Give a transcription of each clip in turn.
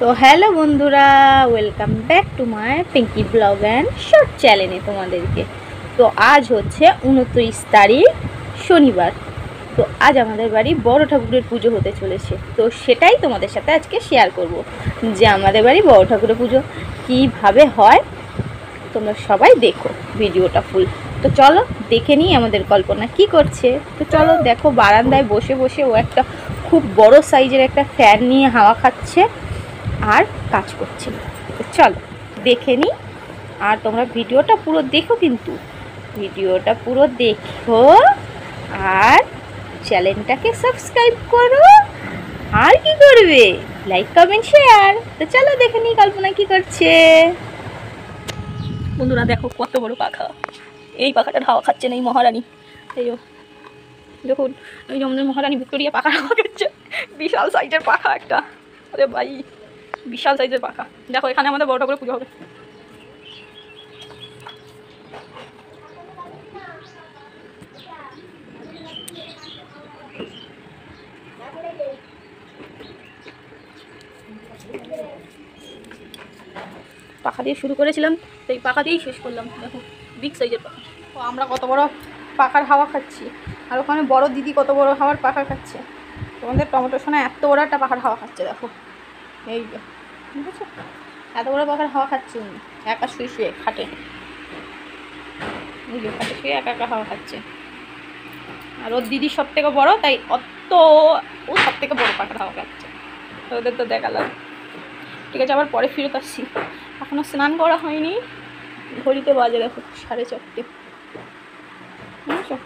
তো হ্যালো বন্ধুরা, welcome back to my Pinki blog and short চ্যানেলে তোমাদেরকে। তো আজ হচ্ছে 29 তারিখ শনিবার। তো আজ আমাদের বাড়ি বড় ঠাকুরের পুজো হতে চলেছে। তো সেটাই তোমাদের সাথে আজকে শেয়ার করব যে আমাদের বাড়ি বড় ঠাকুরের পুজো কীভাবে হয়। তোমরা সবাই দেখো ভিডিওটা ফুল। তো চলো দেখে নিই আমাদের কল্পনা কি করছে। তো চলো দেখো, বারান্দায় বসে বসে ও একটা খুব বড় সাইজের একটা ফ্যান নিয়ে হাওয়া খাচ্ছে আর কাজ করছে। তো চলো দেখে নিই, আর তোমরা ভিডিওটা পুরো দেখো, কিন্তু ভিডিওটা পুরো দেখো আর চ্যানেলটাকে সাবস্ক্রাইব করো। আর কি করবে, লাইক কমেন্ট শেয়ার। তো চলো দেখে নিই কল্পনা কি করছে। বন্ধুরা দেখো কত বড় পাখা, এই পাখাটার হাওয়া খাচ্ছে না এই মহারানী। এই দেখুন, এই যে আমাদের মহারানী ভিক্টোরিয়া পাখা হাওয়া খাচ্ছে। বিশাল সাইজের পাখা একটা, আরে ভাই বিশাল সাইজের পাখা। দেখো এখানে আমাদের বড় ঠাকুরের পুজো হবে। পাখা দিয়ে শুরু করেছিলাম, সেই পাখা দিয়েই শেষ করলাম। দেখো বিগ সাইজের পাখা। তো আমরা কত বড় পাখার হাওয়া খাচ্ছি, আর ওখানে বড় দিদি কত বড় হাওয়ার পাখা খাচ্ছে। তোমাদের টমেটো সোনা এত বড় একটা পাখার হাওয়া খাচ্ছে। দেখো এই যে বুঝেছো, এত বড় পাখার হাওয়া খাচ্ছে উনি একা শুয়ে শুয়ে খাটে। এই যে খাটে শুয়ে একা একা হাওয়া খাচ্ছে। আর ওর দিদি সব থেকে বড়, তাই ও সব থেকে বড় পাখার হাওয়া খাচ্ছে। তো ওদের তো দেখালাম। ঠিক আছে, আবার পরে ফেরত আসছি। এখনও স্নান করা হয়নি, ঘড়িতে বাজে দেখো 4:30। বুঝেছো,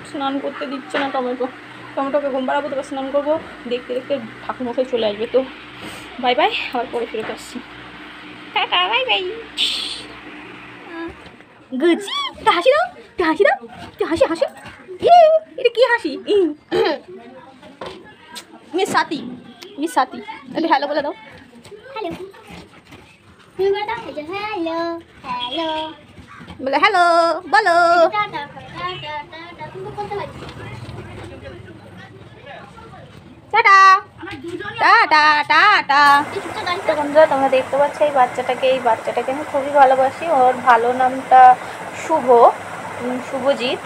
স্নান করতে দিচ্ছে না টমেটোকে ঘুম পাড়াবো, তবে স্নান করবো। দেখতে দেখতে ঠাকুরমশাই চলে আসবে। তো বাই বাই, আবার পরে ফেরত আসছি। Tata bye bye. গুচি হাসি দাও, হাসি দাও, হাসি হাসি। এটা কি হাসি? মিস সাথী একটু হ্যালো বলে দাও। হ্যালো হ্যালো হ্যালো বলে হ্যালো বলো। Tata tata tata. তো বন্ধুরা তোমরা দেখতে পাচ্ছ এই বাচ্চাটাকে আমি খুবই ভালোবাসি। ওর ভালো নামটা শুভজিৎ।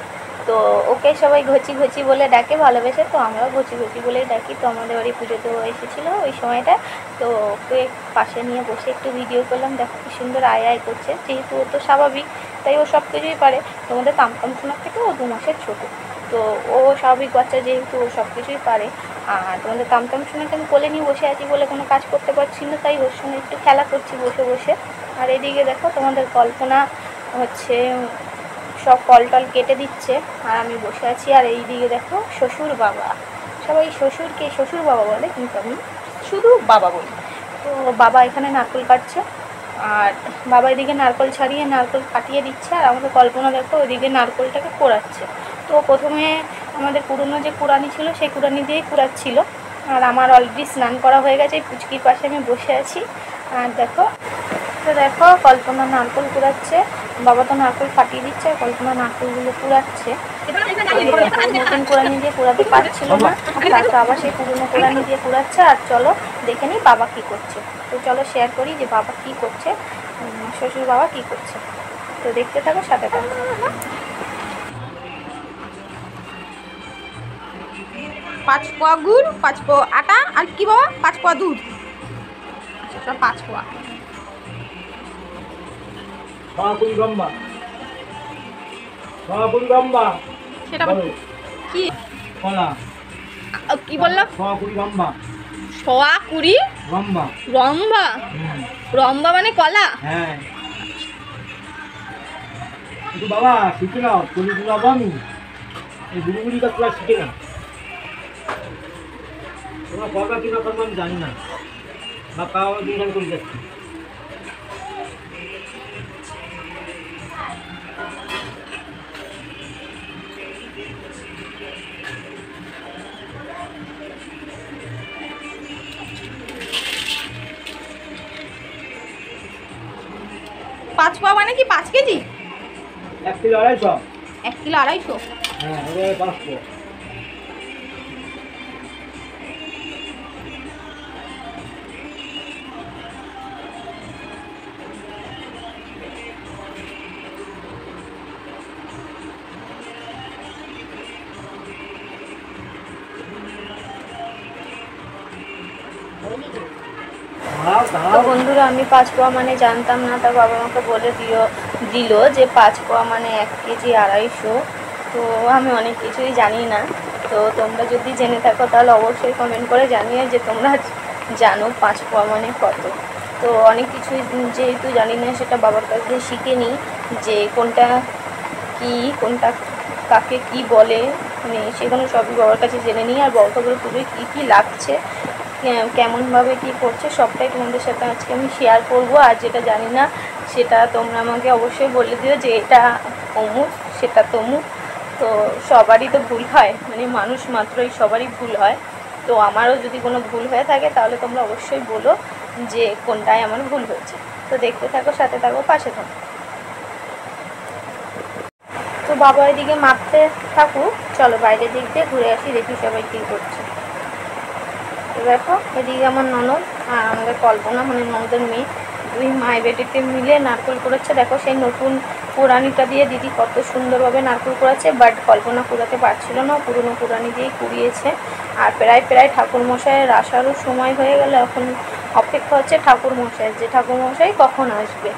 তো ওকে সবাই ঘচি বলে ডাকে ভালোবেসে, তো আমরাও ঘচি বলেই ডাকি। তো আমাদের বাড়ি পুজোতেও এসেছিলো ওই সময়টা। তো ওকে পাশে নিয়ে বসে একটু ভিডিও করলাম। দেখো কি সুন্দর আয় করছে, যেহেতু ও তো স্বাভাবিক তাই ও সব কিছুই পারে। তোমাদের তামতাম সোনার থেকে ও 2 মাসের ছোটো। তো ও স্বাভাবিক বাচ্চা, যেহেতু ও সব কিছুই পারে। আর তোমাদের তামতাম সোনাকে আমি কোলে নিয়ে বসে আছি বলে কোনো কাজ করতে পারছি না, তাই ওর সঙ্গে একটু খেলা করছি বসে। আর এদিকে দেখো তোমাদের কল্পনা হচ্ছে সব ফল টল কেটে দিচ্ছে, আর আমি বসে আছি। আর এই দিকে দেখো শ্বশুর বাবা, সবাই শ্বশুরকে শ্বশুর বাবা বলে, কিন্তু আমি শুধু বাবা বলি। তো বাবা এখানে নারকেল কাটছে, আর বাবা এদিকে নারকেল ছাড়িয়ে নারকেল কাটিয়ে দিচ্ছে। আর আমাদের কল্পনা দেখো ওইদিকে নারকেলটাকে কোড়াচ্ছে। তো প্রথমে আমাদের পুরনো যে কুড়ানি ছিল সেই কুড়ানি দিয়েই কুড়াচ্ছিল। আর আমার অলরেডি স্নান করা হয়ে গেছে, এই পুচকির পাশে আমি বসে আছি। আর দেখো কল্পনা নারকেল কুড়াচ্ছে, বাবা তো নারকেল ফাটিয়ে দিচ্ছে, আর কল্পনা নারকেলগুলো কুড়াচ্ছে। নতুন কুড়ানি দিয়ে কুড়াতে পারছিল না, তারপর আবার সেই পুরনো কুড়ানি দিয়ে কুড়াচ্ছে। আর চলো দেখে নিই বাবা কী করছে। তো চলো শেয়ার করি যে বাবা কী করছে, শ্বশুর বাবা কী করছে। তো দেখতে থাকো, সাথে থাকো। 5 পোয়া গুড়, 5 পোয়া আটা, আর কি বাবা 5 পোয়া দুধ। আচ্ছা 5 পোয়া। সেটা কি কি বললাম? 20 রম্বা মানে কলা। হ্যাঁ বাবা শিখে নাও, আমি এই বুড়ি কাজ শিখে নাও। তোমার কলা কি ব্যাপার আমি জানি না, বা কাউ দিন করে যাচ্ছি। পাঁচ পোয়া মানে কি 5 কেজি? 1 কিলো 250। 1 কিলো 250? হ্যাঁ 5 পোয়া। তো বন্ধুরা আমি 5 পোয়া মানে জানতাম না, তার বাবা আমাকে বলে দিল যে 5 পোয়া মানে 1 কেজি 250। তো আমি অনেক কিছুই জানি না। তো তোমরা যদি জেনে থাকো তাহলে অবশ্যই কমেন্ট করে জানিও যে তোমরা জানো 5 পোয়া মানে কত। তো অনেক কিছুই যেহেতু জানি না সেটা বাবার কাছ থেকে শিখে নিই যে কোনটা কি, কোনটা কাকে কি বলে, মানে সেগুলো সবই বাবার কাছে জেনে নিই। আর বড় ঠাকুরের পুজোয় কী কী লাগছে, কেমনভাবে কি করছে সবটাই তোমাদের সাথে আজকে আমি শেয়ার করব। আর যেটা জানি না সেটা তোমরা আমাকে অবশ্যই বলে দিও যে এটা অমুক সেটা তমুক। তো সবারই তো ভুল হয়, মানে মানুষ মাত্রই সবারই ভুল হয়। তো আমারও যদি কোনো ভুল হয়ে থাকে তাহলে তোমরা অবশ্যই বলো যে কোনটায় আমার ভুল হয়েছে। তো দেখতে থাকো, সাথে থাকো, পাশে থাকো। তো বাবা এদিকে মাপতে থাকুক, চলো বাইরের দিক দিয়ে ঘুরে আসি, দেখি সবাই কী করছে। তো দেখো এদিকে আমার ননদ আর আমাদের কল্পনা, মানে ননদের মেয়ে, দুই মায় বেটিতে মিলে নারকেল করেছে। দেখো সেই নতুন কুড়ানিটা দিয়ে দিদি কত সুন্দরভাবে নারকেল করেছে, বাট কল্পনা কুড়াতে পারছিল না, পুরনো কুড়ানি দিয়েই কুড়িয়েছে। আর প্রায় ঠাকুরমশাইয়ের আসারও সময় হয়ে গেল, এখন অপেক্ষা হচ্ছে ঠাকুরমশাইয়ের, যে ঠাকুরমশাই কখন আসবে।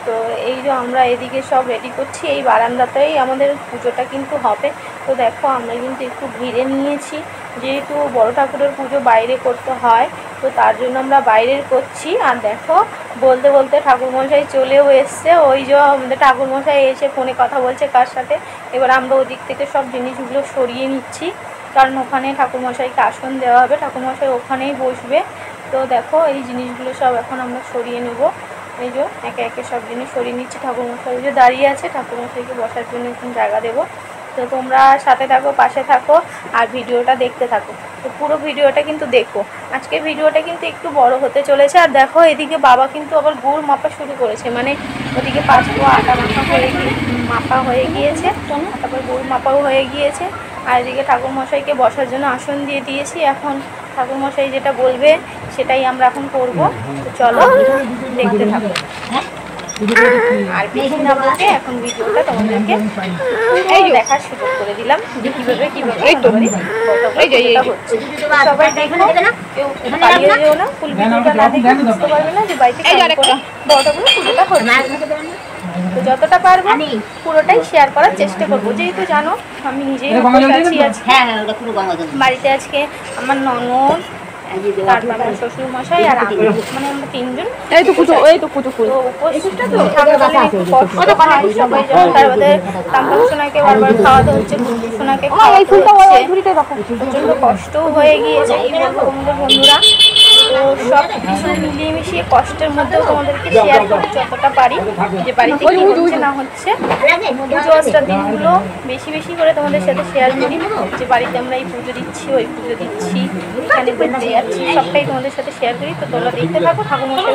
তো এই যে আমরা এদিকে সব রেডি করছি, এই বারান্দাতেই আমাদের পুজোটা কিন্তু হবে। তো দেখো আমরা কিন্তু একটু ঘিরে নিয়েছি, যেহেতু বড় ঠাকুরের পুজো বাইরে করতে হয়, তো তার জন্য আমরা বাইরের করছি। আর দেখো বলতে বলতে ঠাকুরমশাই চলেও এসছে, ওই যে আমাদের ঠাকুরমশাই এসে ফোনে কথা বলছে কার সাথে। এবার আমরা ওদিক থেকে সব জিনিসগুলো সরিয়ে নিচ্ছি, কারণ ওখানে ঠাকুরমশাইকে আসন দেওয়া হবে, ঠাকুরমশাই ওখানেই বসবে। তো দেখো এই জিনিসগুলো সব এখন আমরা সরিয়ে নেব। এই যে একে একে সব জিনিস সরিয়ে নিচ্ছি। ঠাকুরমশাই যে দাঁড়িয়ে আছে, ঠাকুরমশাইকে বসার জন্য এখন জায়গা দেবো। তো তোমরা সাথে থাকো, পাশে থাকো, আর ভিডিওটা দেখতে থাকো। তো পুরো ভিডিওটা কিন্তু দেখো, আজকে ভিডিওটা কিন্তু একটু বড় হতে চলেছে। আর দেখো এদিকে বাবা কিন্তু আবার গুড় মাপা শুরু করেছে, মানে ওদিকে 5 পোয়া আটা মাপা হয়ে গিয়েছে, তারপর গুড় মাপাও হয়ে গিয়েছে। আর এদিকে ঠাকুরমশাইকে বসার জন্য আসন দিয়ে দিয়েছি। এখন ঠাকুরমশাই যেটা বলবে সেটাই আমরা এখন করব। তো চলো দেখতে থাকো। আর বেশি না বলতে এখন ভিডিওটা তোমাদেরকে এই দেখার সুযোগ করে দিলাম যে কীভাবে হচ্ছে। সবাই দেখো, কেউ পালিয়ে যেও না, ফুল ভিডিওটা না দেখে বুঝতে পারবে না যে বাড়িতে বড়টাগুলো পুজোটা হচ্ছে। তো যতটা পারবো পুরোটাই শেয়ার করার চেষ্টা করবো, যেহেতু জানো আমি নিজেই বাড়িতে আজকে আমার ননদ, তারপর আমার শ্বশুর মশাই আর আমি, মানে আমরা 3 জন। এই তো পুজো, এই তো পুজো ফুল তো উপস্থিতটা তো সবাই যখন তার মধ্যে তাম্পাক সোনাকে বারবার খাওয়াতে হচ্ছে, গুড্ডু সোনাকে প্রচণ্ড কষ্টও হয়ে গিয়েছে এই বলবো তোমাদের বন্ধুরা। তো সব কিছু মিলিয়ে মিশিয়ে কষ্টের মধ্যেও তোমাদেরকে শেয়ার করি যতটা পারি, যে বাড়িতে কী হচ্ছে না হচ্ছে। পুজো আসার দিনগুলো বেশি বেশি করে তোমাদের সাথে শেয়ার করি, যে বাড়িতে আমরা এই পুজো দিচ্ছি, ওই পুজো দিচ্ছি, এখানে ঘুরতে যাচ্ছি, সবটাই তোমাদের সাথে শেয়ার করি। তো তোমরা দেখতে থাকো। ঠাকুরমশাই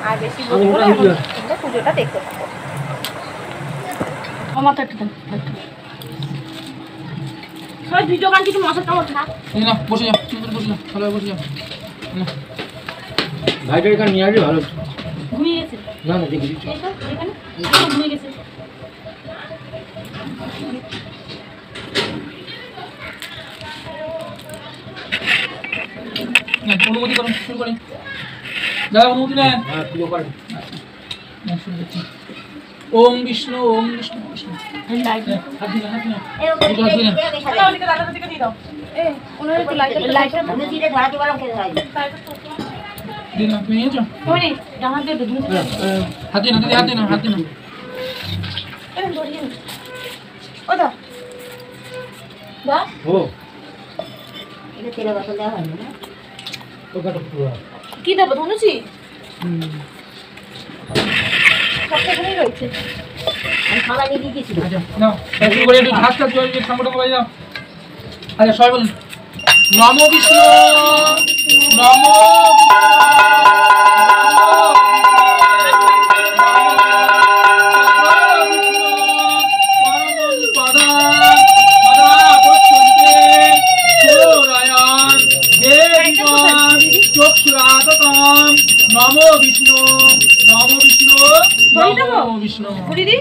আর বেশি বলবো না, তোমরা পুজোটা দেখতে থাকো। ভিডিও গান কিছু মশা কামড় থাক না, বসে যাও, বসে যাও, ভালো বসে যাও। ভাইটা এখানে নিয়ে আসলে ভালো। ঘুমিয়ে গেছে না না দেখি ঘুমিয়ে গেছে। অনুমতি করুন, শুরু করেন। দাদা অনুমতি নেন। হ্যাঁ পুজো করেন। শুরু করছি। ওম বিষ্ণু ওম বিষ্ণু বিষ্ণু। হাত দিন, হাত দিন। দিয়ে দাও। ওনার একটু লাইটার দিয়ে ধরাতে বললাম কে ধরাই দিন না তুমি এসো। ওরে জামা দিয়ে দুধ হাত দিন, হাত দিন, হাত দিন। এরকম ধরিয়ে ও দাও দাও ও এটা তেল বোতল দেওয়া হয় না ওটা পুরো কি দেবো ধনুচি সবটা এখানেই রয়েছে আমি খাওয়া নিয়ে দিয়ে দিয়েছি। আচ্ছা নাও শুরু করে একটু ঝাঁসটা জল ঠাকুরটা বাজে দাও। আচ্ছা সবাই বলুন নমো বিষ্ণু নমো নমো বিষ্ণু নমো বিষ্ণু নমো বিষ্ণু। দিদি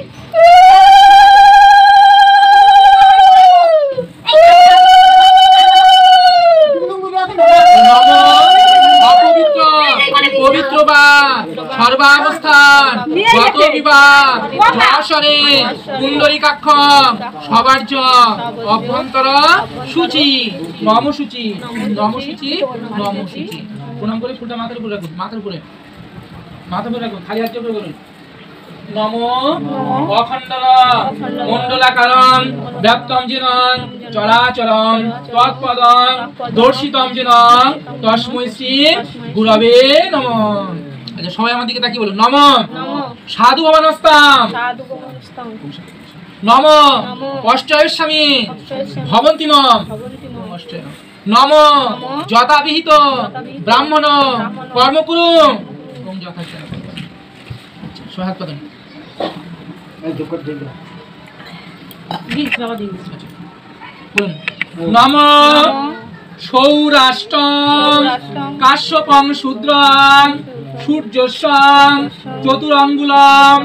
পরিপা যশরে কুণ্ডলিকাক্ষ সবার্য অভ্যন্তর শুচি নমশুচি নমশুচি নমশুচি। প্রণাম করে ফুলটা মাথার উপরে রাখুন, মাথার উপরে রাখুন, খালি হাত করে করুন। নমো অখণ্ডল মণ্ডলাকারং ব্যাপ্তং যেন চরাচরং তৎপদং দর্শিতং যেন তস্मै শ্রী গুরবে নমঃ। আচ্ছা সবাই আমার দিকে তাকিয়ে বলুন নমঃ সাধু ভবানস্তাম নমঃ অষ্টয়স্বামী ভবন্তিমম নমঃ যথাবিহিত ব্রাহ্মণ কর্মকুরু ওম যথার্থ। সহায়ক পদন নমঃ সৌরাষ্ট্রং কাশ্যপং শূদ্রং সূর্যস্যং চতুরঙ্গুলম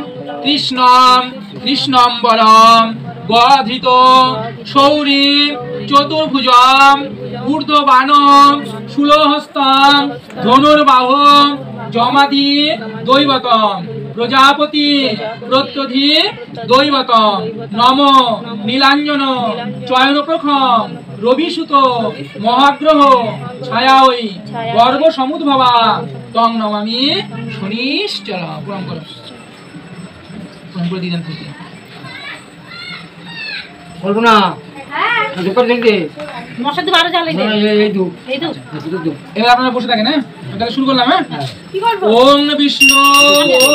কৃষ্ণম্বরম গধৃত শৌরী চতুর্ভুজম ঊর্ধ্ববানম শূলহস্তং ধনুর্বাহম যমাধি দৈবতম প্রজাপতি প্রত্যধি দৈবতম নম নীলাঞ্জন চয়নপ্রখম রবিসুত মহাগ্রহ ছায়াই গর্ভসমুদ্ভবা তং নমামি শনিশ্চর। প্রণাম করো, প্রণাম করে দিলেন খুশি বলবো না এবার আপনারা বসে থাকেন। হ্যাঁ তাহলে শুরু করলাম। হ্যাঁ ওম বিষ্ণু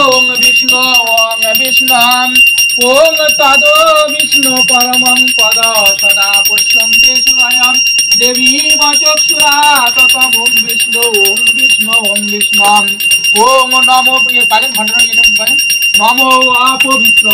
ওম বিষ্ণু ওম বিষ্ণু ওম তদ বিষ্ণু পরমং পদ সদা পশ্যন্তে সুরায়ম দেবী বচক্ষুরা ততম ওম বিষ্ণু ওম বিষ্ণু ওম বিষ্ণু ওম নমো পারেন ঘটনা যেটা পারেন নমো অপবিত্র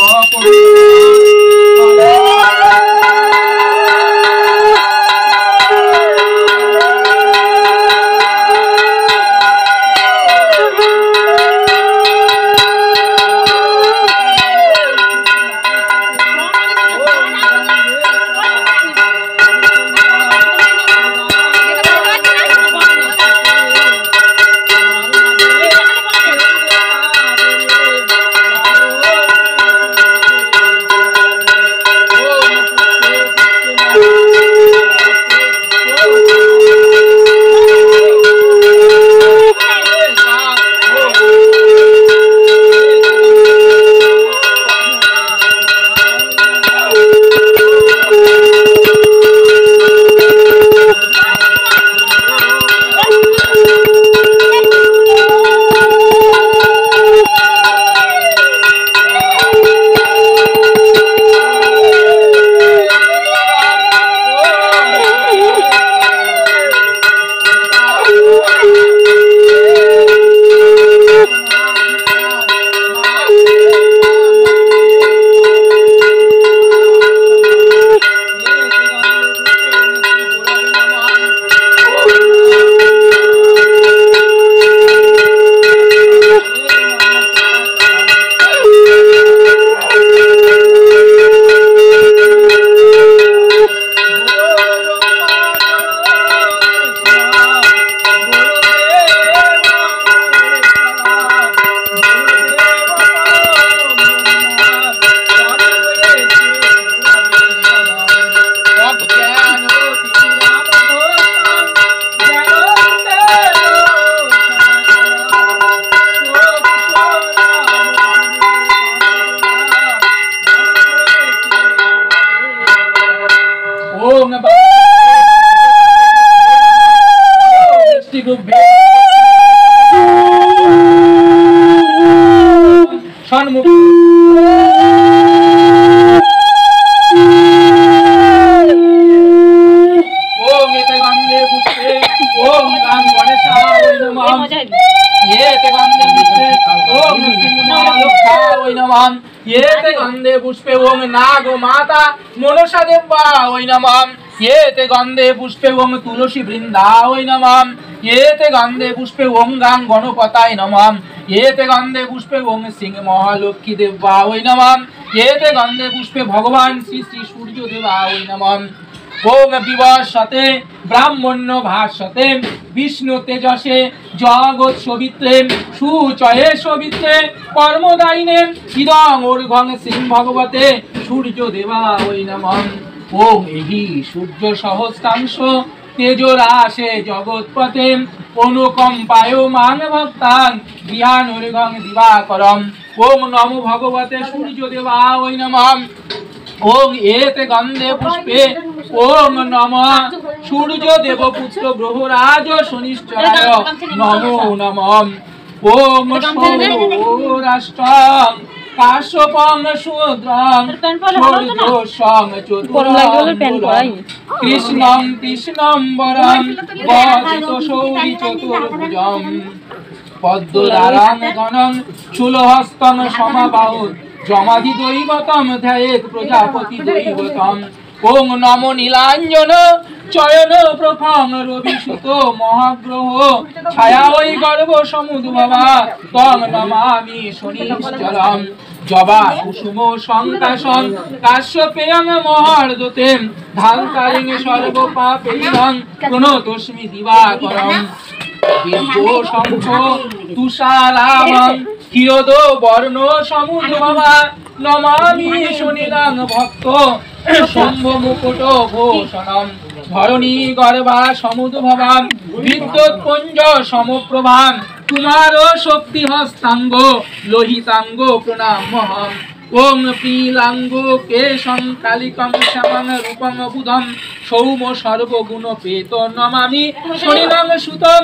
गंधे पुष्पे ओम नाग माता मनसा देवा ओई नमः येते गंधे पुष्पे ओम तुलसी वृंदा ओई नमः येते गंधे पुष्पे ओम गांग गणपताय नमः येते गंधे पुष्पे ओम सिंह महालक्ष्मी देवा ओई नमः येते गंधे पुष्पे भगवान श्री श्री सूर्य देवा ओई नमः ওম বিবর্ষতে ব্রাহ্মণ্য ভাস্বতে বিষ্ণু তেজসে জগৎ সবিত্রে সুচয়ে সবিত্রে কর্মদায়িনে ইদং ঊর্ধ্বং শ্রী ভগবতে সূর্য দেবা ওই নমঃ। ওম এহি সূর্য সহস্রাংশ তেজরাশে জগৎপতে অনুকম্পায় মান ভক্তাং জ্ঞানুর্গং দিবাকরম। ওম নমো ভগবতে সূর্য দেবা ওই নমঃ। ওম এতে গন্ধে পুষ্পে ওম নমঃ সূর্য দেব পুত্র গ্রহরাজ শনিশ্চরায় নমো নমঃ। ওম সৌরাষ্ট্রং কাশ্যপং শূদ্রং সূর্যসং চতুর্মূলং কৃষ্ণং কৃষ্ণম্বরং বদিত শৌরি চতুর্ভুজং পদ্মদারাং ঘনং শূলহস্তং সমাবাহুঃ যমাদি দৈবতম ধ্যায়েৎ প্রজাপতি দৈবতম। ওম নমো নীলাঞ্জন চয়ন প্রখং রবিসুত মহাগ্রহ ছায়া ওই গর্ভ সমুদ্ভবা তং নমামি শনিশ্চরম। জবা কুসুম সংকাশং কাশ্যপেয়ং মহার্দতে ধান্তারিং সর্ব পাপেয়ং প্রণতস্মি দিবাকরম। দিব্য শঙ্খ তুষারাভং ক্ষীরদ বর্ণ সমুদ্ভবা নমামি শনিরাং ভক্ত শম্ভ মুকুট ভূষণম। ধরণী গর্ভা সমুদ্ভবাম বিদ্যুৎ পুঞ্জ সমপ্রভাম কুমার শক্তি হস্তাঙ্গ লোহিতাঙ্গ প্রণামহম। ওম পীলাঙ্গ কেশং কালিকং শ্যামং রূপং বুধম সৌম সর্বগুণ পেত নমামি শনিরং সুতম।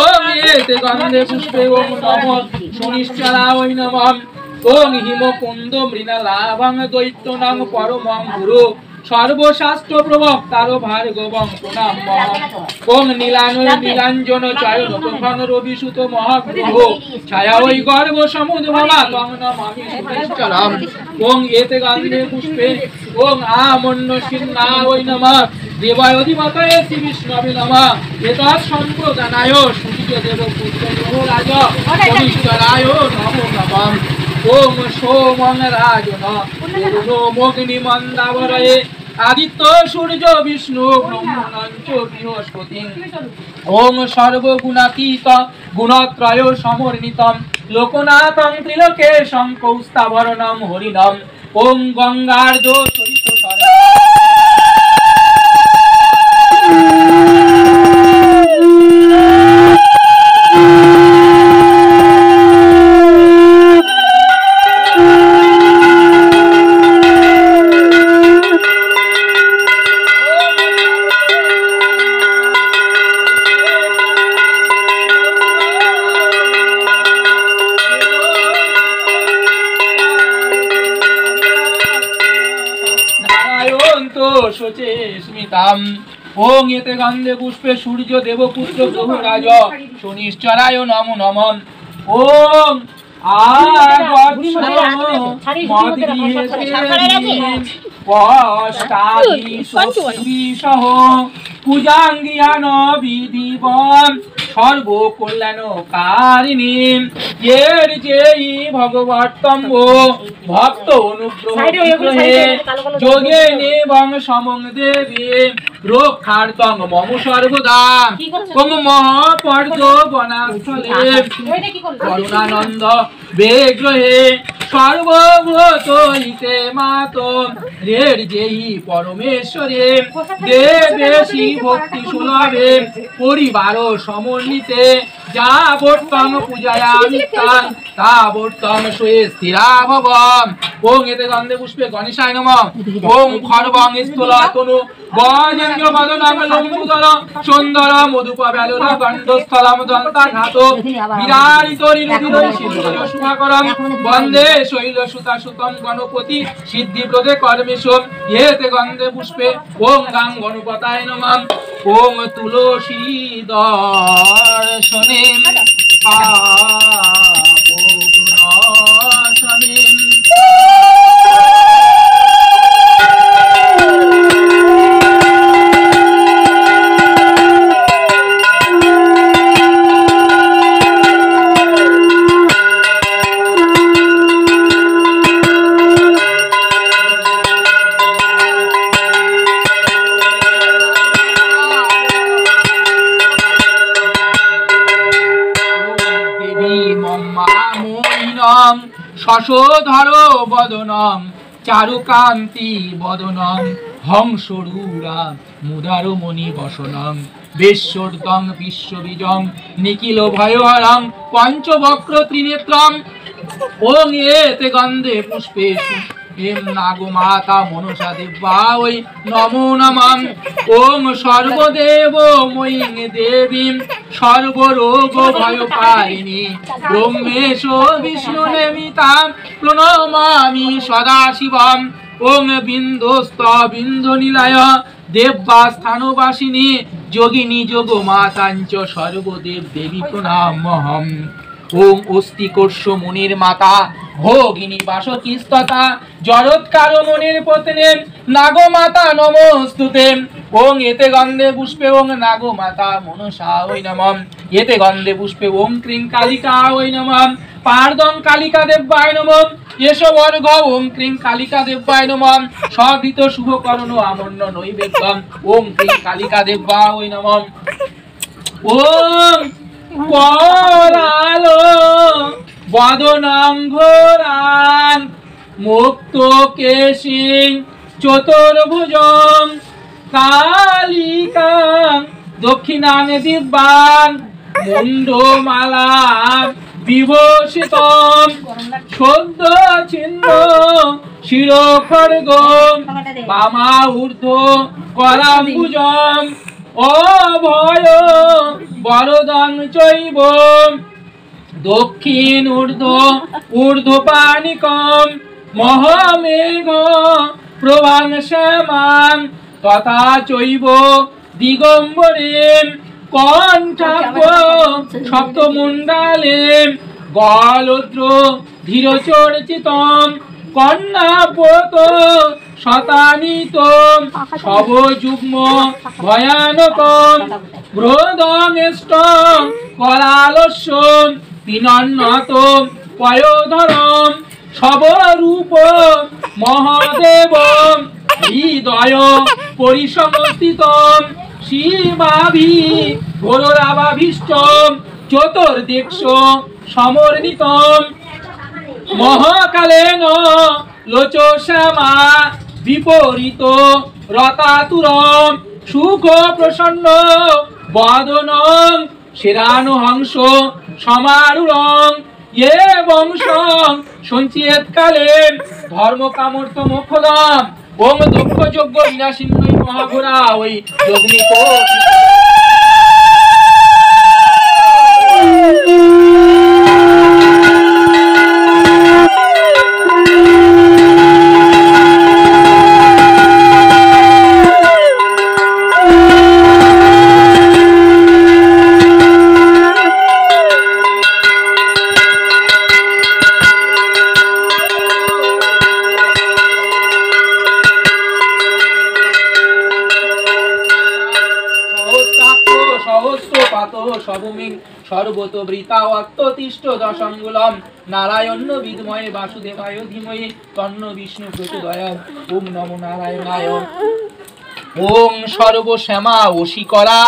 ওম এতে গন্ধে পুষ্পে ওম নমঃ শনিশ্চরায় নমঃ। ওম হিমকুন্দ মৃণালাভং দৈত্যনাং পরমং গুরু সর্বশাস্ত্র প্রবক্তার ভার্গবং প্রণামহম। ওম নীলাঞ্জন চয়ন প্রখং রবিসুত মহাগ্রহ ছায়া ওই গর্ভ সমুদ্ভবা তং নমামি শনিশ্চরম। ওম এতে গন্ধে পুষ্পে ওম আমন্য সিন্না ওই নমঃ দেবায় অধিপতয়ে শ্রী বিষ্ণবে নমঃ। এতৎ সম্প্রদানায় সূর্য দেব পুত্র গ্রহরাজ শনিশ্চরায় নমো নমঃ। ওম সোমং রাজন অগ্নি মন্দাবরয়ে আদিত্য সূর্য বিষ্ণু ব্রহ্মণঞ্চ বৃহস্পতি। ওম সর্বগুণাতীত গুণত্রয় সমর্ণিতম লোকনাথং ত্রিলোকেশং কৌস্তাভরণম হরিণম। ওম গঙ্গার্ধ সরিত স্মিতাম। ওং এতে গন্ধে পুষ্পে সূর্য দেব পুত্র গ্রহরাজ শনিশ্চরায় নমো নমঃ। ওং পূজাঙ্গিয়ান বিধিবন সর্ব কল্যাণকারিণী এর যেই ভগবতম্ব ভক্ত অনুগ্রহ যোগে নেবং সমং দেবী রক্ষার্থং মম সর্বদা। ওম মহাপর্দ বনাস্থলে করুণানন্দ বেগ্রহে সর্বভূত হিতে মাত রের যেই পরমেশ্বরে দেবেশী ভক্তি সুলভে পরিবার সমন্বিতে যা বর্তম পূজায়ামি তাং তা বর্তম সুয়ে স্থিরা ভবম। ওং এতে গন্ধে পুষ্পে গণেশায় নমঃ। ওং খর্বং স্থূল তনু গজেন্দ্র বদনাং লম্বুদর সুন্দর মধুপ বেলুর গণ্ডস্থলম দন্তাঘাত বিরারিত ঋতুবিদৈ সিদ্ধ শুভাকরম বন্দে শৈল সুতা সুতম গণপতি সিদ্ধিপ্রদে কর্মেশম। এতে গন্ধে পুষ্পে ওং গাং গণপতায় নমঃ। ওং তুলসী দর্শনে পাপনাশনে শশধর বদনম চারুকান্তি বদনম হংসরূরা মুদারমণি বসনম বেশ্বর্দং বিশ্ববীজং নিখিল ভয়হরং পঞ্চবক্র ত্রিনেত্রম ওং এতে গন্ধে পুষ্পেষু এম নাগমাতা মনসা দেবা ওই নমো নমঃ ওং সর্বদেব ময়ীং দেবীং সর্বরোগ ভয়কারিণী ব্রহ্মেশ বিষ্ণু নেমিতাং প্রণমামি সদা শিবম ওং বিন্দস্ত বিন্দু নিলয় দেবস্থানবাসিনী যোগিনী যোগ মাতাঞ্চ সর্বদেব দেবী প্রণামহম ওং অস্তিকর্ষ মুনির মাতা ভোগিনী বাসকিস্ততা জরৎকার মুনির পত্নী নাগমাতা নমস্তুতে ওং এতে গন্ধে পুষ্পে ওং নাগমাতা মনসা ওই নমঃ এতে গন্ধে পুষ্পে ওং ক্রিং কালিকা ওই নমঃ পার্দং কালিকা দেব্যায় নমঃ এষবর্ঘ ওং ক্রিং কালিকা দেব্যায় নমঃ সবৃত শুভকরণ আমন্য নৈবেদ্যম ওং ক্রিং কালিকা দেব্যা ওই নমঃ ওং পরালো বদনং ঘোরান মুক্ত কেশিং চতুর্ভুজং কালিকাং দক্ষিণাং দিব্যাং মুন্ডমালা বিভূষিতম সদ্য চিহ্ন শিরোখড়গম বামা ঊর্ধ্ব করাম্বুজম অভয় বরদং চৈব দক্ষিণ ঊর্ধ্বপানিকম মহামেঘ প্রভাং শ্যামাং তথা চৈব দিগম্বরেম কণ্ঠাভ সপ্তমণ্ডলেম গলদ্র ধীরচর্চিতম কন্যাপত শতানিতম সবযুগ্ম ভয়ানকম ব্রোদংষ্টম করালস্যম পিনন্নত পয়োধরম সবরূপ মহাদেবম হৃদয় পরিসমস্থিতম শিবাভি ঘোরাভাভীষ্টম চতুর্দিক্ষ সমর্ণিতম মহাকালেন লোচশ্যামা বিপরীত রতাতুরম সুখ প্রসন্ন বদনম শিরানুহংস সমারুরং ये বংশং সঞ্চিত কালে ধর্ম কামর্থ মোক্ষদম ওম দক্ষ যজ্ঞ বিনাশিন্নই মহাঘোরা ওই যজ্ঞিকো সর্বত বৃতাওত্তিষ্ঠ দশঙ্গুলম নারায়ণ বিদ্মহে বাসুদেবায় ধীমহি তন্ন বিষ্ণু প্রচোদয়াৎ ওম নমো নারায়ণায় ওম সর্বশ্যামা ওশিকরা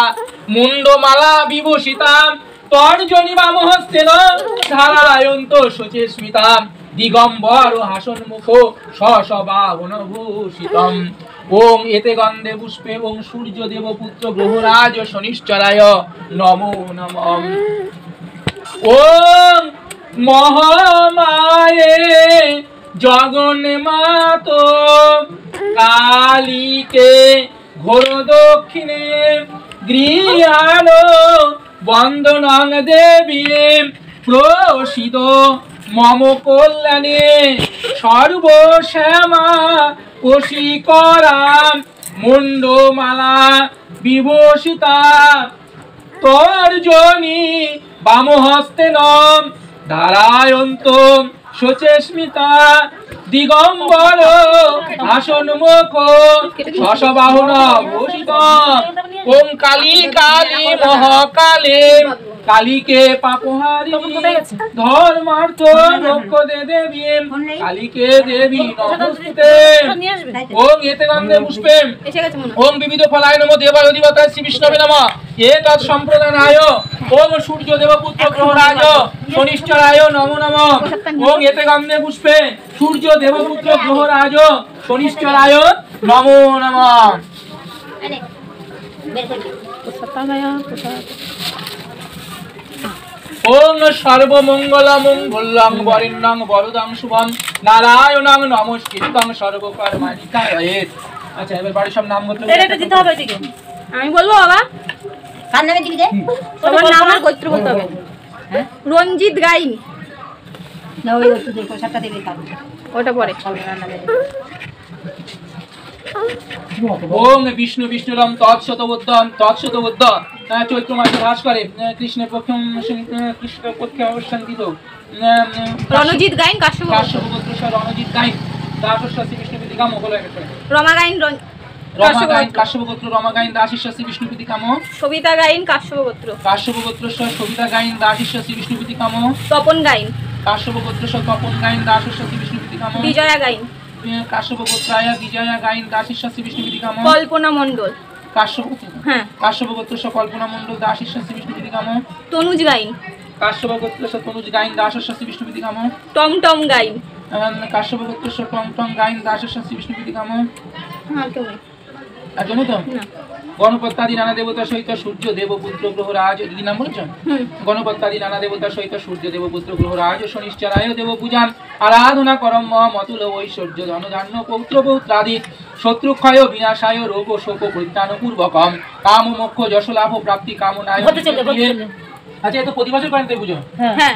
মুন্ডমালা বিভূষিতা তর্জনী বামহস্তেন ধারায়ন্ত শচেস্মিতা দিগম্বর হাসন্মুখ শশবাহনভূষিতম ওম এতে গন্ধে পুষ্পে ওম সূর্যদেব পুত্র গ্রহরাজ শনিশ্চরায় নমো নমঃ ওম মহামায়ে জগন্মাত কালীকে ঘোর দক্ষিণে গৃহাণ বন্দনং দেবী প্রসিদ মম কল্যাণে সর্বশ্যামা ওশিকরা মুন্ডমালা বিভূষিতা তর্জনী বামহস্তেন ধারায়ন্ত শচেস্মিতা দিগম্বর আসন্মুখ শশবাহন ভূষিত ওম কালী কালী মহাকালী কালীকে পাপহারিণী ধর্মার্থ মোক্ষদে দেবী কালীকে দেবী নমস্তুতে ওম এতে গন্ধে পুষ্পে ওম বিবিধ ফলায় নমো দেবায় অধিপতায় শ্রী বিষ্ণবে নমঃ এতৎ সম্প্রদানায় ওম সূর্য দেবপুত্র গ্রহরাজ শনিশ্চরায় নমো নমঃ। ওম এতে গন্ধে পুষ্পে সূর্য দেবপুত্র গ্রহরাজ শনিশ্চরায় নমো নমঃ। ওম সর্বমঙ্গল মঙ্গলং বরেণ্যং বরদং শুভং নারায়ণং নমস্কৃত্যং সর্বকর্মাণি কারয়েৎ। আচ্ছা এবার বাড়ির সব নাম বলতে এটা দিতে হবে এদিকে। আমি বলবো বাবা কার নামে দিবি দে? সবার নাম আর গোত্র বলতে হবে। হ্যাঁ রঞ্জিত গাইন, না ওই তোদের পোশাকটা দেবে কার ওটা পরে। কল্পনার নামে দেবে। ওম বিষ্ণু বিষ্ণুরম তৎসতবুদ্ধম তৎসতবুদ্ধ চৈত্র মাসে ভাস করে কৃষ্ণের পক্ষম কৃষ্ণ পক্ষে অবসান্তিত রণজিৎ গাইন কাশ্যপ, কাশ্যপগোত্র রণজিৎ গাইন দাসস্বাসী বিষ্ণুপীতিকাম বলো একটা রমা গাইন রমা গাইন কাশ্যপগোত্র রমা গাইন দাসস্বাসী বিষ্ণুপীতিকাম সবিতা গাইন কাশ্যপ গোত্র, কাশ্যপগোত্র সবিতা গাইন দাসস্বাসী বিষ্ণুপীতিকাম তপন গাইন, কাশ্যপগোত্র তপন গাইন দাসস্বাসী বিষ্ণুপীতিকাম বিজয়া গাইন, কাশ্যপগোত্রায় বিজয়া গাইন দাসস্বাসী বিষ্ণুপীতিকাম কল্পনা মণ্ডল, হ্যাঁ কাশ্যপগোত্র কল্পনা মণ্ডল দাসস্বাসী বিষ্ণুপীতিকাম তনুজ গাইন, কাশ্যপগোত্র তনুজ গাইন দাসস্বাসী বিষ্ণুপীতিকাম টমটম গাইন, কাশ্যপগোত্র টমটম গাইন দাসস্বাসী বিষ্ণুপীতিকাম। হ্যাঁ তুমি আর জানো তো না গণপত্যাদি নানা দেবতা সহিত সূর্য দেবপুত্র গ্রহরাজ দিদি নাম বলছ গণপত্যাদি নানা দেবতা সহিত সূর্য দেবপুত্র গ্রহরাজ শনিশ্চরায় দেব পূজান আরাধনা করম মতুল ঐশ্বর্য ধনধান্য পৌত্র পৌত্রাদি শত্রুক্ষয় বিনাশায় রোগ শোক পরিত্রাণ পূর্বকম কাম মোক্ষ যশ লাভ প্রাপ্তি কামনায়। আচ্ছা এত প্রতি বছর করেন তাই পুজো? হ্যাঁ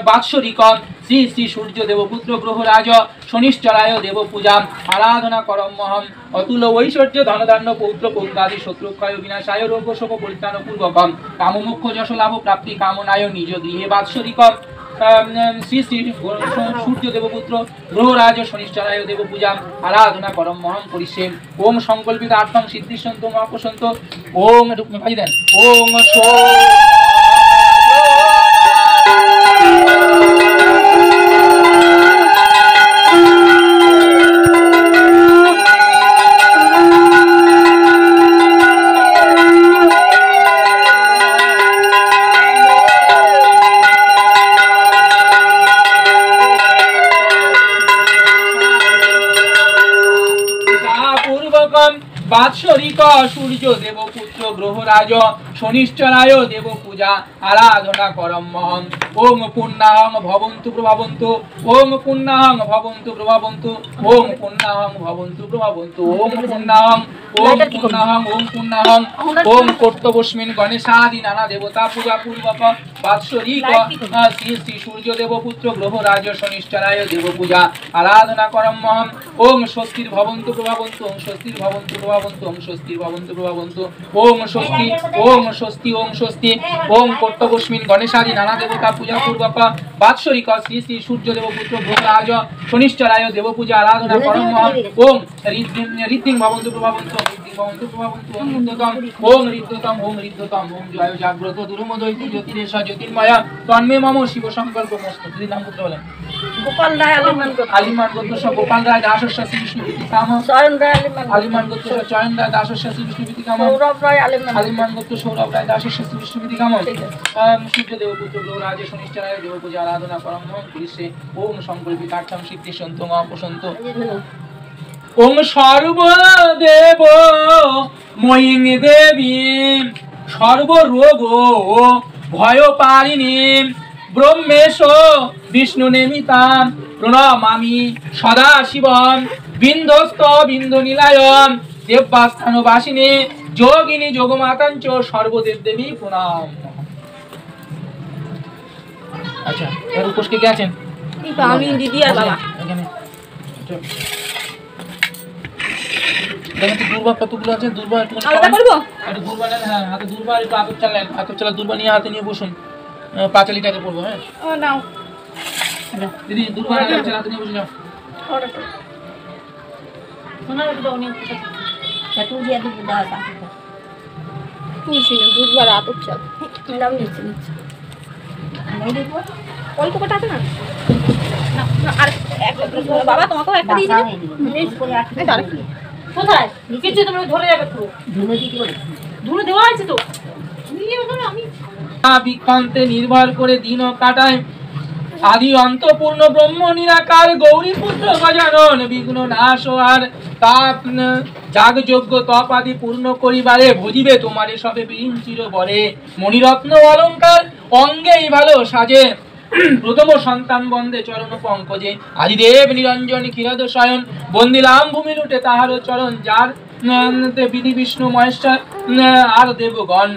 বাৎসরিকম শ্রী শ্রী সূর্য দেবপুত্র গ্রহরাজ শনিশ্চরায় দেব পূজা আরাধনা করম মহম অতুল ঐশ্বর্য ধনধান্য পৌত্র পৌত্রাদি শত্রুক্ষয় বিনাশায় রোগ শোক পরিত্রাণ পূর্বকম কাম মোক্ষ যশ লাভ প্রাপ্তি কামনায় নিজ গৃহে বাৎসরিকম শ্রী শ্রী সূর্য দেবপুত্র গ্রহরাজ শনিশ্চরায় দেব পূজা আরাধনা করম মহম করিষ্যে। ওম সংকল্পিত আর্থং সিদ্ধিসন্ত মহাপসন্ত ওম ভাই দেন ওম বাৎসরিক সূর্য দেবপুত্র গ্রহরাজ শনিশ্চরায় দেব পূজা আরাধনা করম মহম ওম পুণ্যাহং ভবন্তু প্রভাবন্তু ওম পুণ্যাহং ভবন্তু প্রভাবন্তু ওম পুণ্যাহং ভবন্তু প্রভাবন্তু ওম পুণ্যাহং ওম পুণ্যাহং ওম পুণ্যাহং ওম কর্তবস্মিন গণেশাদি নানা দেবতা পূজা পূর্বক বাৎসরিক শ্রী শ্রী সূর্য দেবপুত্র গ্রহরাজ শনিশ্চরায় দেব পূজা আরাধনা করম মহম ওম স্বস্তির ভবন্তু প্রভাবন্তু ওম স্বস্তির ভবন্তু প্রভাবন্তু ওম স্বস্তির ভবন্তু প্রভাবন্তু ওম স্বস্তি ওম স্বস্তি ওম স্বস্তি ওম কর্তবস্মিন গণেশাদি নানা দেবতা পূজা পূর্বক বাৎসরিক শ্রী শ্রী সূর্য দেবপুত্র গ্রহরাজ শনিশ্চরায় দেব পূজা আরাধনা করম মহম ওম ঋদ্ধিং ভবন্তু প্রভাবন্তু ঋদ্ধিং ভবন্তু প্রভাবন্তু ওম ঋদ্ধতম ওম ঋদ্ধতম ওম ঋদ্ধতম ওম জয় জাগ্রত দুরুমদৈতি জ্যোতিরেশা জ্যোতির্ময়া তন্মে মম শিব সংকল্প মস্তু। দিদি নাম করতে বলেন গোপাল রায় আলিমান গোত্র গোপাল রায় দাসস্বাসী বিষ্ণুপীতিকাম চয়ন রায় আলিমান গোত্র চয়ন রায় দাসস্বাসী বিষ্ণুপীতিকাম সৌরভ রায় আলিমান গোত্র সৌরভ রায় দাসস্বাসী বিষ্ণুপীতিকাম সূর্য দেবপুত্র গ্রহরাজ শনিশ্চরায় দেব পূজা আরাধনা করম মহম করিষ্যে। ওম সংকল্পিতার্থং সিদ্ধিসন্ত মহাপসন্ত ওম সর্বদেব ময়িং দেবী সর্বরোগ ভয়পারিণী ব্রহ্মেশ বিষ্ণু নেমিতাম প্রণমামি সদা শিবম বিন্দস্ত বিন্দু নিলায়ম দেবস্থান বাসিনী যোগিনী যোগমাতাঞ্চ সর্বদেব দেবী প্রণাম। আচ্ছা এর উপোস কে আছেন? আমি দিদি আর বাবা। এখানে দেখেন তো দুর্বা কতগুলো আছে দুর্বা একটু আলাদা করবো একটু দুর্বা নেন হ্যাঁ হাতে দুর্বা একটু আতর চালা দুর্বা নিয়ে হাতে নিয়ে বসুন পাঁচালিটাকে পড়বো হ্যাঁ ও নাও দিদি দুর্বা হাতে নিয়ে বসে যাও সোনার দাও নি তুই দিয়ে দিবি দাও তা তুলসী না দুধবার আতপ চাল নাম নিচ্ছে আমি দেখবো অল্প কটা আছে না না না আর একটা দিন বাবা তোমাকেও একটা দিয়ে দিই করে আসবে কোথায় কিছু তোমরা ধরে যাবে পুরো ধুনো দিতে বলে ধুলো দেওয়া আছে তো নিয়ে গেল আমি বিক্ষন্তে নির্ভর করে দিনও কাটায়। আদি অন্তপূর্ণ ব্রহ্ম নিরাকার গৌরী পুত্র গজানন বিঘ্ন নাশ আর তাপ যাগ যজ্ঞ তপ আদি পূর্ণ করিবারে ভজিবে তোমারে সবে বিঞ্চির বরে। মণিরত্ন অলঙ্কার অঙ্গেই ভালো সাজে প্রথম সন্তান বন্দে চরণ পঙ্কজে। আদিদেব নিরঞ্জন ক্ষীরদ শয়ন বন্দিলাম ভূমি লুটে তাহার চরণ। যার বিধি বিষ্ণু মহেশ্বর আর দেবগণ।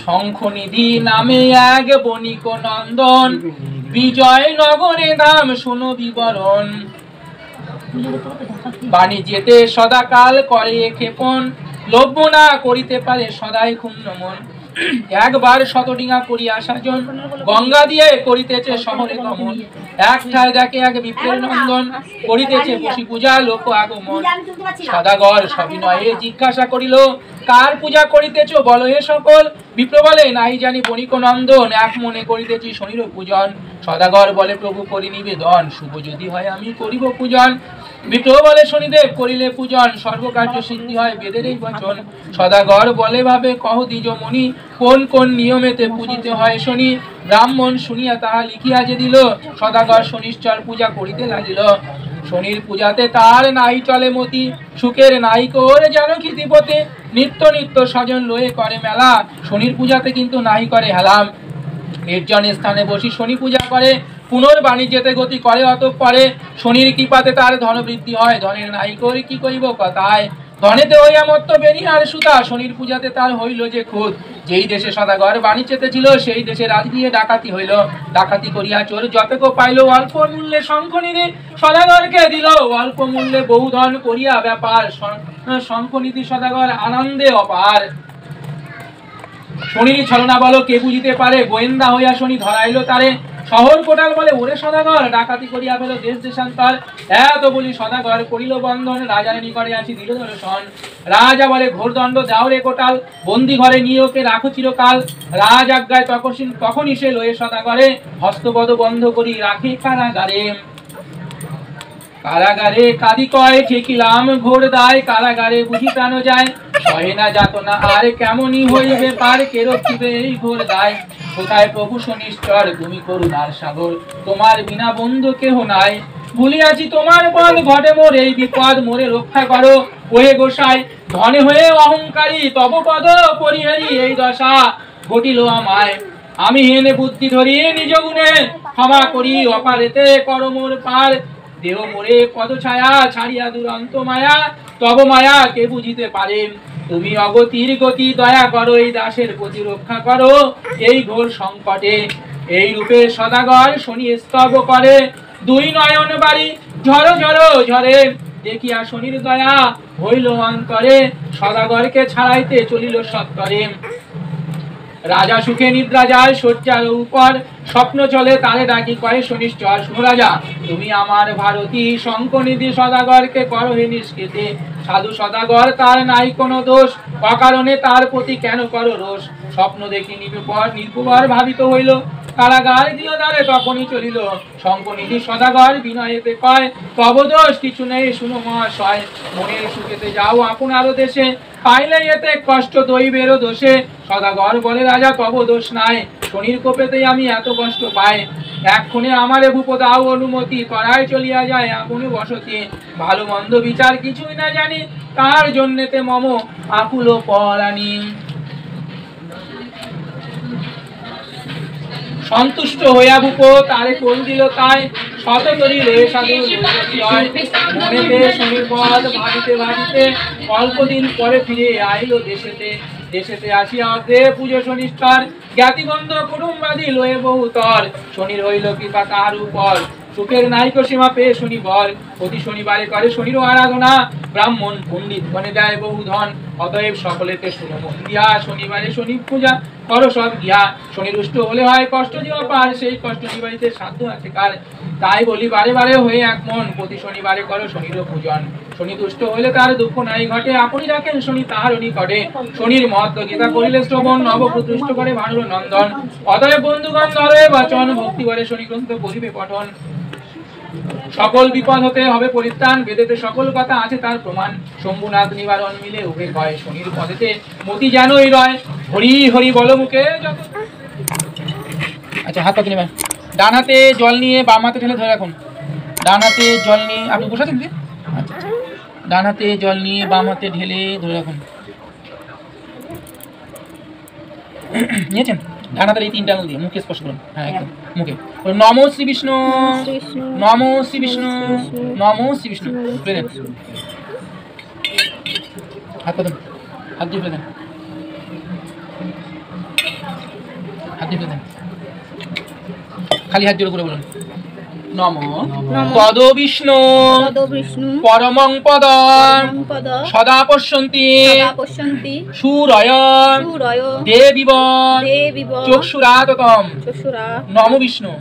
শঙ্খনিধি নামে এক বণিক নন্দন বিজয় নগরে নাম শোনো বিবরণ। বাণিজ্যেতে সদাকাল করে ক্ষেপণ লভ্য না করিতে পারে সদাই ক্ষুণ্ণ মন। একবার শতডিঙা করিয়া সাজন গঙ্গা দিয়ে করিতেছে শহরে গমন। এক ঠায় দেখে এক বিপ্রের নন্দন করিতেছে বসি পূজা লোক আগমন। সদাগর সবিনয়ে জিজ্ঞাসা করিল কার পূজা করিতেছ বলো এ সকল। বিপ্র বলে নাই জানি বণিক নন্দন এক মনে করিতেছি শনির পূজন। সদাগর বলে প্রভু করি নিবেদন শুভ যদি হয় আমি করিব পূজন। বিপ্র বলে শনিদেব করিলে পূজন সর্বকার্য সিদ্ধি হয় বেদের এই বচন। সদাগর বলে ভাবে কহ দ্বিজ মণি কোন কোন নিয়মেতে পূজিতে হয় শনি। ব্রাহ্মণ শুনিয়া তাহা লিখিয়া যে দিল সদাগর শনিশ্চর পূজা করিতে লাগিল। শনির পূজাতে তার নাই চলে মতি সুখের নাই করে যেন খিতিপতে। নিত্য নিত্য স্বজন লয়ে করে মেলা শনির পূজাতে কিন্তু নাই করে হেলাম। নির্জন স্থানে বসি শনি পূজা করে পুনর্বাণিজ্যেতে গতি করে অতঃপরে। শনির কৃপাতে তার ধন বৃদ্ধি হয় ধনের নাই করে কি করিব কথায়। ধনেতে হইয়া মত্ত বেরিয়ার সুতা শনির পূজাতে তার হইল যে খুদ। যেই দেশে সদাগর বাণিজ্যেতে ছিল সেই দেশে রাজগৃহে ডাকাতি হইল। ডাকাতি করিয়া চোর যতক পাইল অল্প মূল্যে শঙ্খনিধি সদাগরকে দিল। অল্প মূল্যে বহু ধন করিয়া ব্যাপার শঙ্খনিধি সদাগর আনন্দে অপার। শনির ছলনা বলো কে বুঝিতে পারে গোয়েন্দা হইয়া শনি ধরাইল তারে। শহর কোটাল বলে ওরে সদাগর ডাকাতি করিয়া ফেল দেশ দেশান্তর। এত বলি সদাগর করিল বন্ধন রাজার নিকটে আসি দিল দর্শন। রাজা বলে ঘোরদণ্ড দাও রে কোটাল বন্দি ঘরে নিয়ে ওকে রাখো চিরকাল। রাজ আজ্ঞায় তখনই সে লয়ে সদাগরে হস্তপদ বন্ধ করি রাখে কারাগারে। কারাগারে কাদি কয় ঠেকিলাম ঘোর দায় কারাগারে বুঝি প্রাণ যায়। সহে না যাতনা আর কেমনই হইবে পার কে রক্ষিবে এই ঘোর দায়। কোথায় প্রভু শনিশ্চর তুমি করুণার সাগর তোমার বিনা বন্ধু কেহ নাই। ভুলিয়াছি তোমার পদ ঘটে মোর এই বিপদ মোরে রক্ষা করো ওহে গোসাই। ধনে হয়ে অহংকারী তব পদ পরিহারি এই দশা ঘটিল আমায়। আমি হেনে বুদ্ধি ধরি নিজ গুণে ক্ষমা করি অপারেতে করো মোর পার। দেহ মোরে পদ ছায়া ছাড়িয়া দুরন্ত মায়া তব মায়া কে বুঝিতে পারে। তুমি অগতির গতি দয়া করো এই দাসের প্রতি রক্ষা করো এই ঘোর সংকটে। এই রূপে সদাগর শনি স্তব করে দুই নয়ন বাড়ি ঝড় ঝড় ঝরে। দেখিয়া শনির দয়া হইল অন্তরে সদাগরকে ছাড়াইতে চলিল সত্তরে। রাজা সুখে নিদ্রা যায় শয্যার উপর স্বপ্ন চলে তারে ডাকি কয়ে শনিশ্চর। শুনো রাজা তুমি আমার ভারতী শঙ্খনিধি সদাগরকে করো হে নিষ্কৃতি। সাধু সদাগর তার নাই কোনো দোষ অকারণে তার প্রতি কেন করো রোষ। স্বপ্ন দেখি নির্ভর ভাবিত হইল কারাগার দিও দ্বারে তখনই চলিল। শঙ্খনিধি সদাগর বিনয়েতে কয় তব দোষ কিছু নেই শুনো মহাশয়। মনের সুখেতে যাও আপনারও দেশে পাইলে এতে কষ্ট দৈবেরও দোষে। সদাগর বলে রাজা তব দোষ নাই শনির কোপেতেই আমি এত কষ্ট পাই। এক্ষণে আমারে ভূপ দাও অনুমতি করায় চলিয়া যায় আপন বসতি। ভালো মন্দ বিচার কিছুই না জানি তার জন্যেতে মম আকুল পরাণী। সন্তুষ্ট হইয়া ভূপ তারে কোল দিল তাই শততরী রে সাধু মনেতে শনির পদ ভাবিতে ভাবিতে অল্পদিন পরে ফিরে আইল দেশেতে। দেশেতে আসিয়া অগ্রে পুজো শনিষ্ঠর জ্ঞাতিবন্ধ কুটুম্বাদি লয়ে বহুতর। শনির হইল কৃপা তাহার উপর সুখের নাইক সীমা পেয়ে শনি বর। প্রতি শনিবারে করে শনির আরাধনা ব্রাহ্মণ পণ্ডিত গণে দেয় বহু ধন। অতএব সকলেতে শুনো মন দিয়া শনিবারে শনি পূজা করো সব গিয়া। শনি রুষ্ট হলে হয় কষ্ট জীবা পার সেই কষ্ট নিবারিতে সাধ্য আছে কার। তাই বলি বারে বারে হয়ে এক মন প্রতি শনিবারে করো শনির পূজন। শনি দুষ্ট হইলে তার দুঃখ নাই ঘটে আপনি রাখেন শনি তাহার নিকটে। শনির মহত্ব গীতা করিলে শ্রবণ নবপ্রতুষ্ট করে ভানুর নন্দন। অতএব বন্ধুগণ ধরে বচন ভক্তি করে শনি গ্রন্থ পড়িবে পঠন। সকল বিপদ হতে হবে পরিত্রাণ বেদেতে সকল কথা আছে তার প্রমাণ। শম্ভুনাথ নিবারণ মিলে উভে কয় শনির পদেতে মতি যেনই রয় হরি হরি বলো মুখে যত। আচ্ছা হাত পাতে নেবেন, ডান হাতে জল নিয়ে বাম হাতে ঢেলে ধরে রাখুন। ডান হাতে জল নিয়ে আপনি বসাচ্ছেন কি? আচ্ছা আচ্ছা। ডান হাতে জল নিয়ে বাম হাতে ঢেলে ধরে রাখুন। নিয়েছেন? ডান হাতের এই 3টা আঙুল দিয়ে মুখে স্পর্শ করুন। হ্যাঁ একদম মুখে। নমো শ্রী বিষ্ণু, নমো শ্রী বিষ্ণু, নমো শ্রী বিষ্ণু। ফেলে দেন হাত পাতেন, হাত দিয়ে ফেলে দেন, হাত দিয়ে ফেলে দেন। খালি হাত জোড় করে বলুন নমো তদ বিষ্ণু পরমং পদং সদা পশ্যন্তি সুরয় দেবিব চক্ষুরাততম। নমো বিষ্ণু,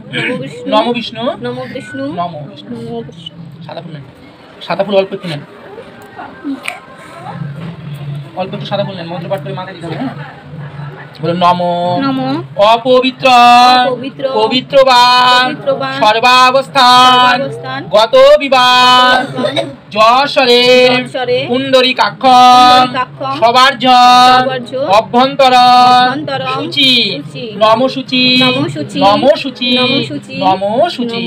নমো বিষ্ণু, নমো বিষ্ণু। সাদা ফুল নেন, সাদা ফুল অল্প একটু নেন, অল্প একটু সাদা ফুল নেন। মন্ত্র পাঠ করে মাথায় দিতে হবে। হ্যাঁ বলুন নমো অপবিত্র পবিত্রবান সর্বাবস্থান গত বিবাহ যশরে পুণ্ডরীকাক্ষং সবার্য অভ্যন্তরণ শুচি নমো শুচি, নমো শুচি, নমো শুচি।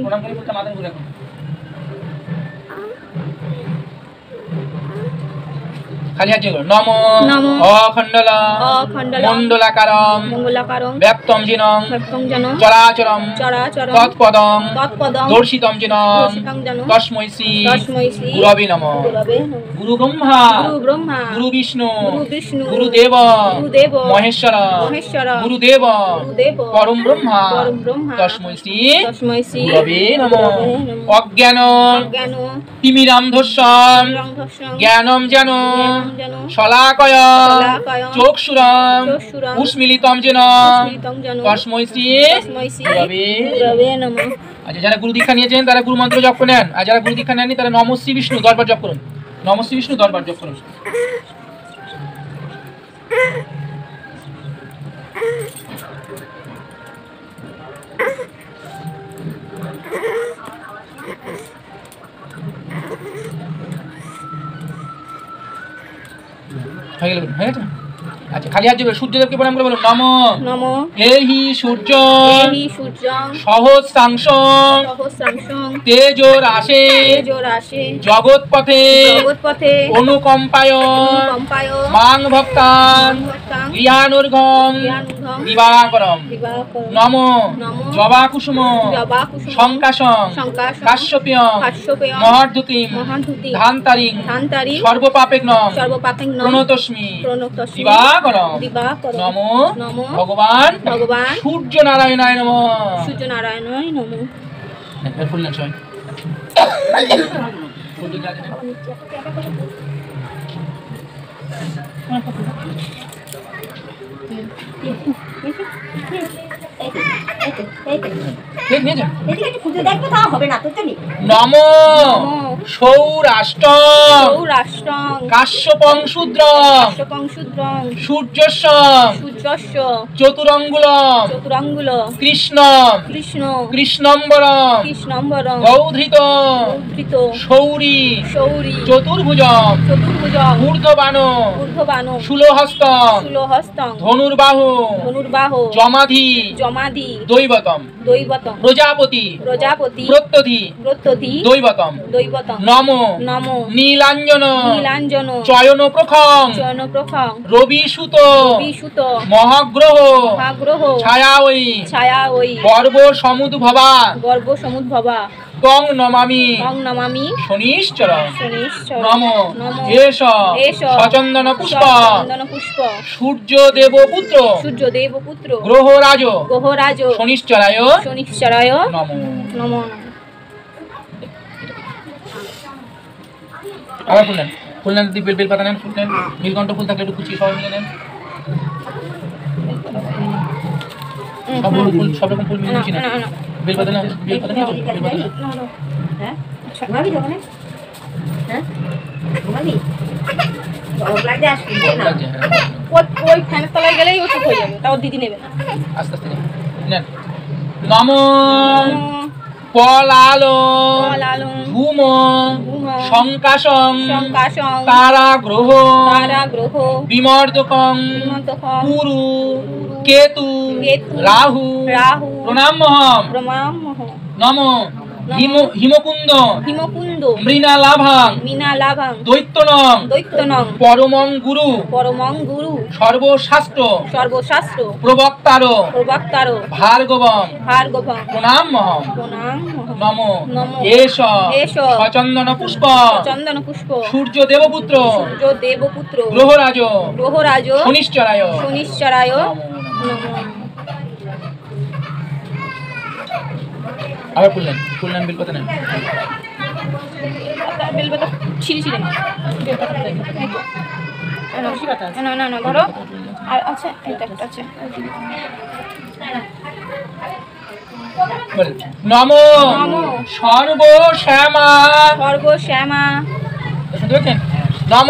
প্রণাম করে বলতে মাথা ঘুরে রাখুন। খালি হাত জোড়। নমো অখণ্ডল মণ্ডলাকারম ব্যাপ্তম জিনং চরাচরম তৎপদং দর্শিতম জিনং তস্मै শ্রী গুরবে নমঃ। গুরু ব্রহ্মা গুরু বিষ্ণু গুরুদেব মহেশ্বর গুরুদেব পরম ব্রহ্মা তস্मै শ্রী গুরবে নমঃ। অজ্ঞান তিমিরান্ধস্যং জ্ঞানম যেন শলাকয় চক্ষুরং উষ্মিলিতম যেন তস্मै শ্রী গুরবে নমঃ। আচ্ছা যারা গুরু দীক্ষা নিয়েছেন তারা গুরু মন্ত্র জপ করে নেন, আর যারা গুরু দীক্ষা নেননি তারা নমঃ শ্রী বিষ্ণু 10 বার জপ করুন। নমঃ শ্রী বিষ্ণু 10 বার জপ করুন। হয়ে গেল, হয়ে গেছে। আচ্ছা খালি হাত জোড় সূর্যদেবকে প্রণাম করে বলুন নমো এহি সূর্য সহস্রাংশ তেজো রাশে জগৎপথে অনুকম্পায় মাং ভক্তাং গৃহানুর্ঘং দিবাকরম। নমো জবা কুসুম শঙ্কাশং কাশ্যপেয়ং মহাদ্যুতিম ধান্তারিং সর্বপাপেগ্নং প্রণতস্মি দিবাকরম। নমো ভগবান সূর্য নারায়ণায় নমঃ। ফুল নেন সবাই। নমো সৌরাষ্ট্রং কাশ্যপং শূদ্রং সূর্যস্য চতুরঙ্গুলম কৃষ্ণম্বরম গৌধৃত শৌরী চতুর্ভুজম ঊর্ধ্ববাণ শূলহস্তং ধনুর্বাহু জমাধি দৈবতম প্রজাপতি প্রত্যধি দৈবতম। নমো নীলাঞ্জন চয়ন প্রখং রবিসুত মহাগ্রহ ছায়াওয়ী গর্ভ সমুদ্ভবা তং নমামি শনিশ্চর। নমো এষ সচন্দন পুষ্প সূর্যদেব পুত্র গ্রহরাজ শনিশ্চরায় নমো। আবার ফুল নেন বেল পাতা নেন, ফুল নেন, নীলকণ্ঠ ফুল থাকলে একটু কুচিয়ে সবাই মিলে নেন। সব রকম ফুল মিলে নিচ্ছি না। বেল পাতা নেন, বেল পাতা নেন, বেল পাতা নেন। ওই ফ্যানের তলায় গেলেই ও চুপ হয়ে যাবে, তাও দিদি নেবে। আস্তে আস্তে নেন। নমো পলালং পলালং ধূম ধূম সংকাশং সংকাশং তারাগ্রহ তারাগ্রহ বিমর্দকং বিমর্দকং পুরু কেতু কেতু রাহু রাহু প্রণামহম প্রমামহ নম হিমকুন্দ হিমকুন্দ মৃণালাভাং মীনালাভাং দৈত্যনং দৈত্যনং পরমং গুরু পরমং গুরু সর্বশাস্ত্র সর্বশাস্ত্র প্রবক্তার প্রবক্তার ভার্গবং ভার্গবং প্রণামহম প্রণামহ নম নমো এষ এষ সচন্দন পুষ্প চন্দন পুষ্প সূর্য দেবপুত্র সূর্য দেবপুত্র গ্রহরাজ গ্রহরাজ শনিশ্চরায় শনিশ্চরায় নমঃ। নমঃ। আবার খুললেন বিলপতে নেন বেলপাতা ছিঁড়ে ছিঁড়ে না না না না ধরো আর আচ্ছা এটা একটা আছে নম নমো সর্বশ্যামা সর্বশ্যামা শুনতে পাচ্ছেন? নম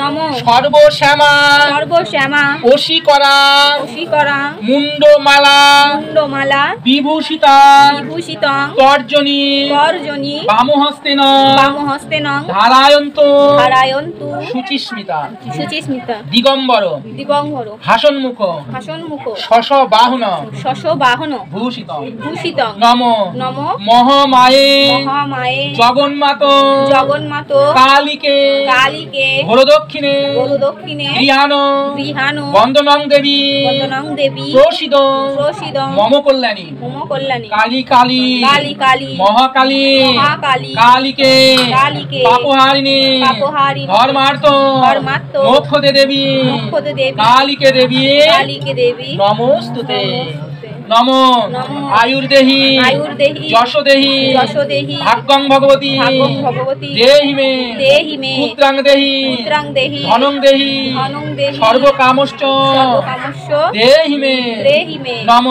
নম সর্বশ্যামা সর্বশ্যামা অশীকরা বশীকরা মুন্ডমালা মুন্ডমালা বিভূষিতা বিভূষিতং তর্জনী তর্জনী বামহস্তেন বামহস্তেন ধারায়ন্ত হারায়ন্তু শুচিস্মিতা শুচিস্মিতা দিগম্বর দিগম্বর হাসন্মুখ হাসন্মুখ শশ বাহন শশ বাহন ভূষিত ভূষিতং নম নম মহামায়ে মহামায়ে জগন্মাত জগন্মাত কালিকে কালিকে ঘোরদক্ষিণে দক্ষিণে গৃহাণ গৃহাণু বন্দনং দেবী বন্দনং দেবী প্রসিদ প্রসিদং মম কল্যাণী মম কল্যাণী কালী কালী কালী কালী মহাকালী মহাকালী কালিকে কালিকে পাপহারিণী পাপহারিণী ধর্মার্থ ধর্মার্থ মোক্ষদে দেবী মোক্ষদে দেবী কালিকে দেবী কালীকে দেবী নমস্তুতে নমস্তুতে। নম নমো আয়ুর্দেহি আয়ুর্দেহি যশোদেহি যশোদেহি ভাগ্যং ভগবতী ভাগ্যং ভগবতী দেহি মে দেহি মে পুত্রাং দেহি পুত্রাং দেহি ধনং দেহি ধনং দেহি সর্বকামশ্চ সর্বকামস্য দেহি মে দেহি মে নম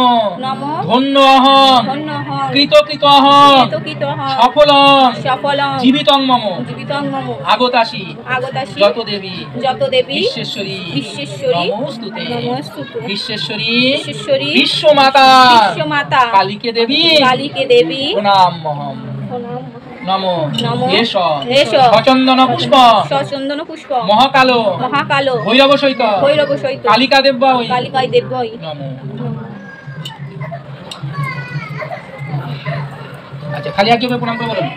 নম ধন্য অহং ধন্যহং কৃতকৃত অহং কৃতকৃতহং সফলং সফলং জীবিতং মম জীবিতং মম আগতাসি আগতাসি যত দেবী যত দেবী বিশ্বেশ্বরী বিশ্বেশ্বরী নমস্তুতে নমস্তুতে বিশ্বেশ্বরী বিশ্বেশ্বরী বিশ্বমাতা বিশ্বমাতা কালীকে দেবী কালীকে দেবী প্রণাম মহম প্রণাম নম নমো এষ এষ সচন্দন পুষ্প সচন্দন পুষ্প মহাকালো মহাকালো ভৈরব সহিত ভৈরব সহিত কালিকা দেব্যা হই কালিকায় দেবী নম। আচ্ছা খালি একজন প্রণাম করে বলুন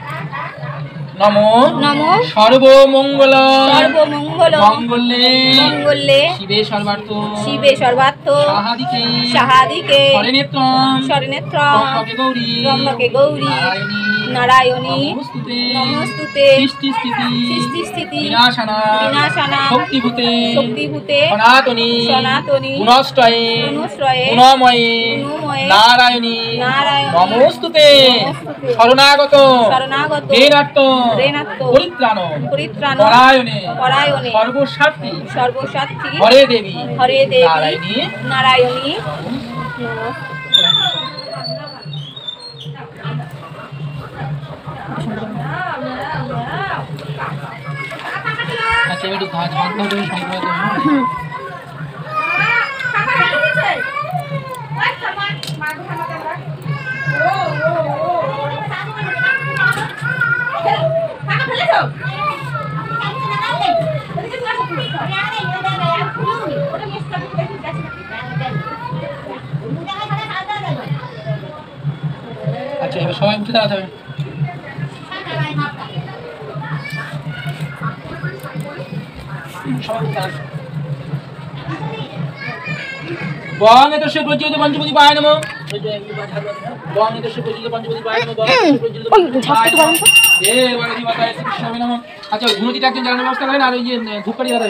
নম নম সর্বমঙ্গল সর্বমঙ্গল মঙ্গলে মঙ্গলে শিবে সর্বার্থ শিবে সর্বার্থ সাহাদিকে সাহাদিকে হরেনেত্রম শরণেত্রম ব্রহ্মকে গৌরী ব্রহ্মকে গৌরী নারায়ণী নারায়ণী নমস্তুতে নমস্তুতে সৃষ্টি স্থিতি সৃষ্টি স্থিতি বিনাশানা বিনাশানা শক্তিভূতে শক্তিভূতে সনাতনী সনাতনী গুণশ্রয়ে গুণশ্রয়ে গুণময়ে গুণময়ে নারায়ণী নারায়ণী নমস্তুতে নমস্তুতে শরণাগত শরণাগত দেনাত্ম দেনাত্ম পরিত্রাণ পরিত্রাণ পরায়ণে পরায়ণে সর্বস্বার্থী সর্বসাক্ষী হরে দেবী হরে দেবী নারায়ণী নারায়ণী আচ্ছা একটু ঘাস ভাত সংক্রান্ত আচ্ছা এবার সবাই উঠে দাঁড়াতে হবে বং এতস্য প্রজ্যোতিত পঞ্চপতি পায় নমঃ বং এতস্য প্রজ্যোতিত পঞ্চপতি পায় নমঃ বং এতস্য প্রজ্যোতিত পঞ্চপতি পায় নমঃ হে বলদি মাতা শ্রীকৃষ্ণায় নমঃ আচ্ছা ঘুমতিটা একজন জানানোর ব্যবস্থা করেন আর ওই যে ধূপকাঠি দাও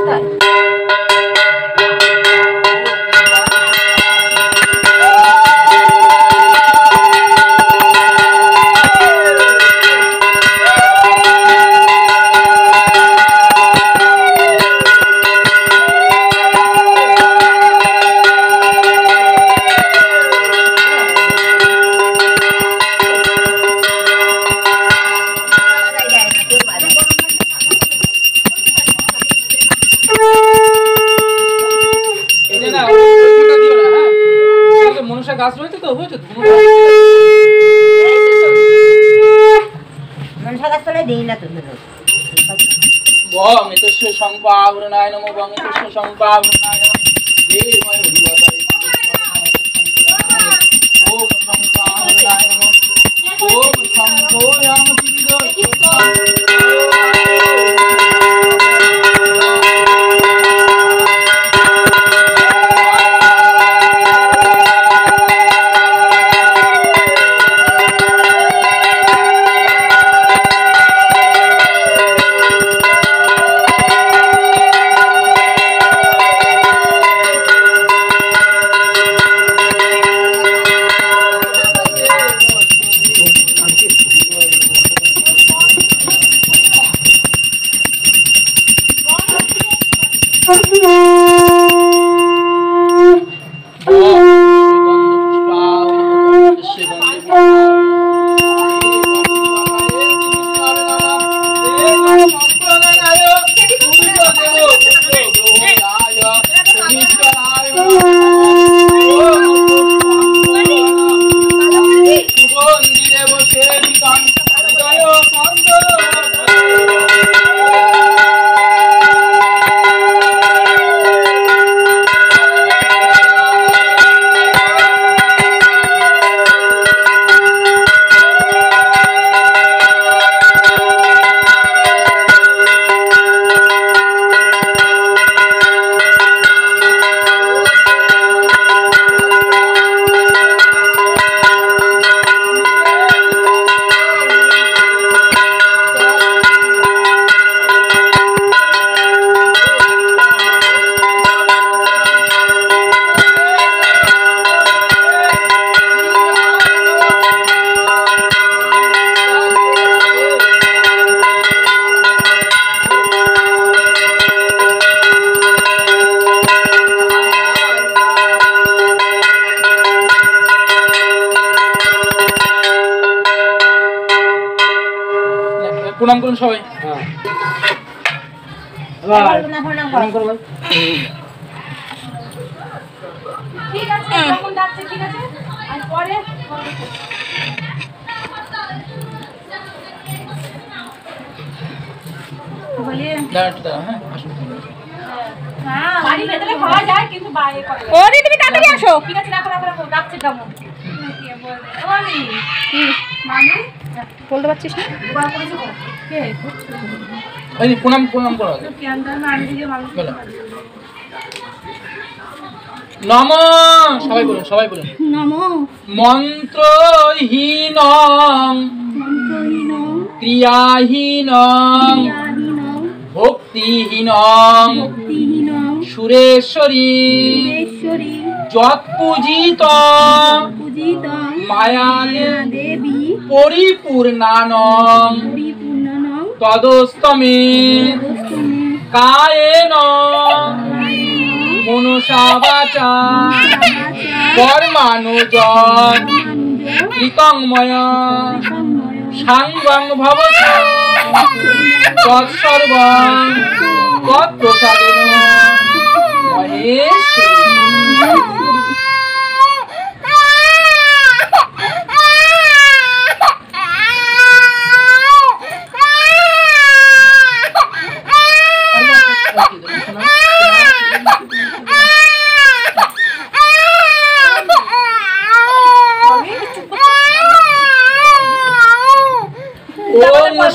কোথায়? মনসা গাছ রয়েছে তো হয়েছে মনসা গাছ তলায় দিই না তো বঙ্গেতস্য সংপাবরণায় নমো বঙ্গেতস্য সংপাবরণায় নমো দেবায় অধিপতয়ে ওম সংপাবরণায় নমো ওম সংঘোয়াং বিবিধ প্রণাম করুন সবাই। প্রণাম করবো। ঠিক আছে, তখন ডাকছে, ঠিক আছে। আর পরে বাড়ির ভেতরে খাওয়া যায়, কিন্তু বাইরে করে। ও দিদি, তুমি তাড়াতাড়ি আসো। ঠিক আছে, রাখো রাখো রাখো, ডাকছে কেমন? বলতে পারছিস না? প্রণাম প্রণাম করো। নম, সবাই বলুন, সবাই বলুন। নম মন্ত্রহীন ক্রিয়াহীন ভক্তিহীন সুরেশ্বরী যৎ পূজিত মায়া দেবী পরিপূর্ণানং তদস্তমে কায়েন মনসা বাচা কর্মানুজন কৃতংময় সাঙ্গং ভবত তৎসর্বং তৎপ্রসাদেন মহেশ্বরী।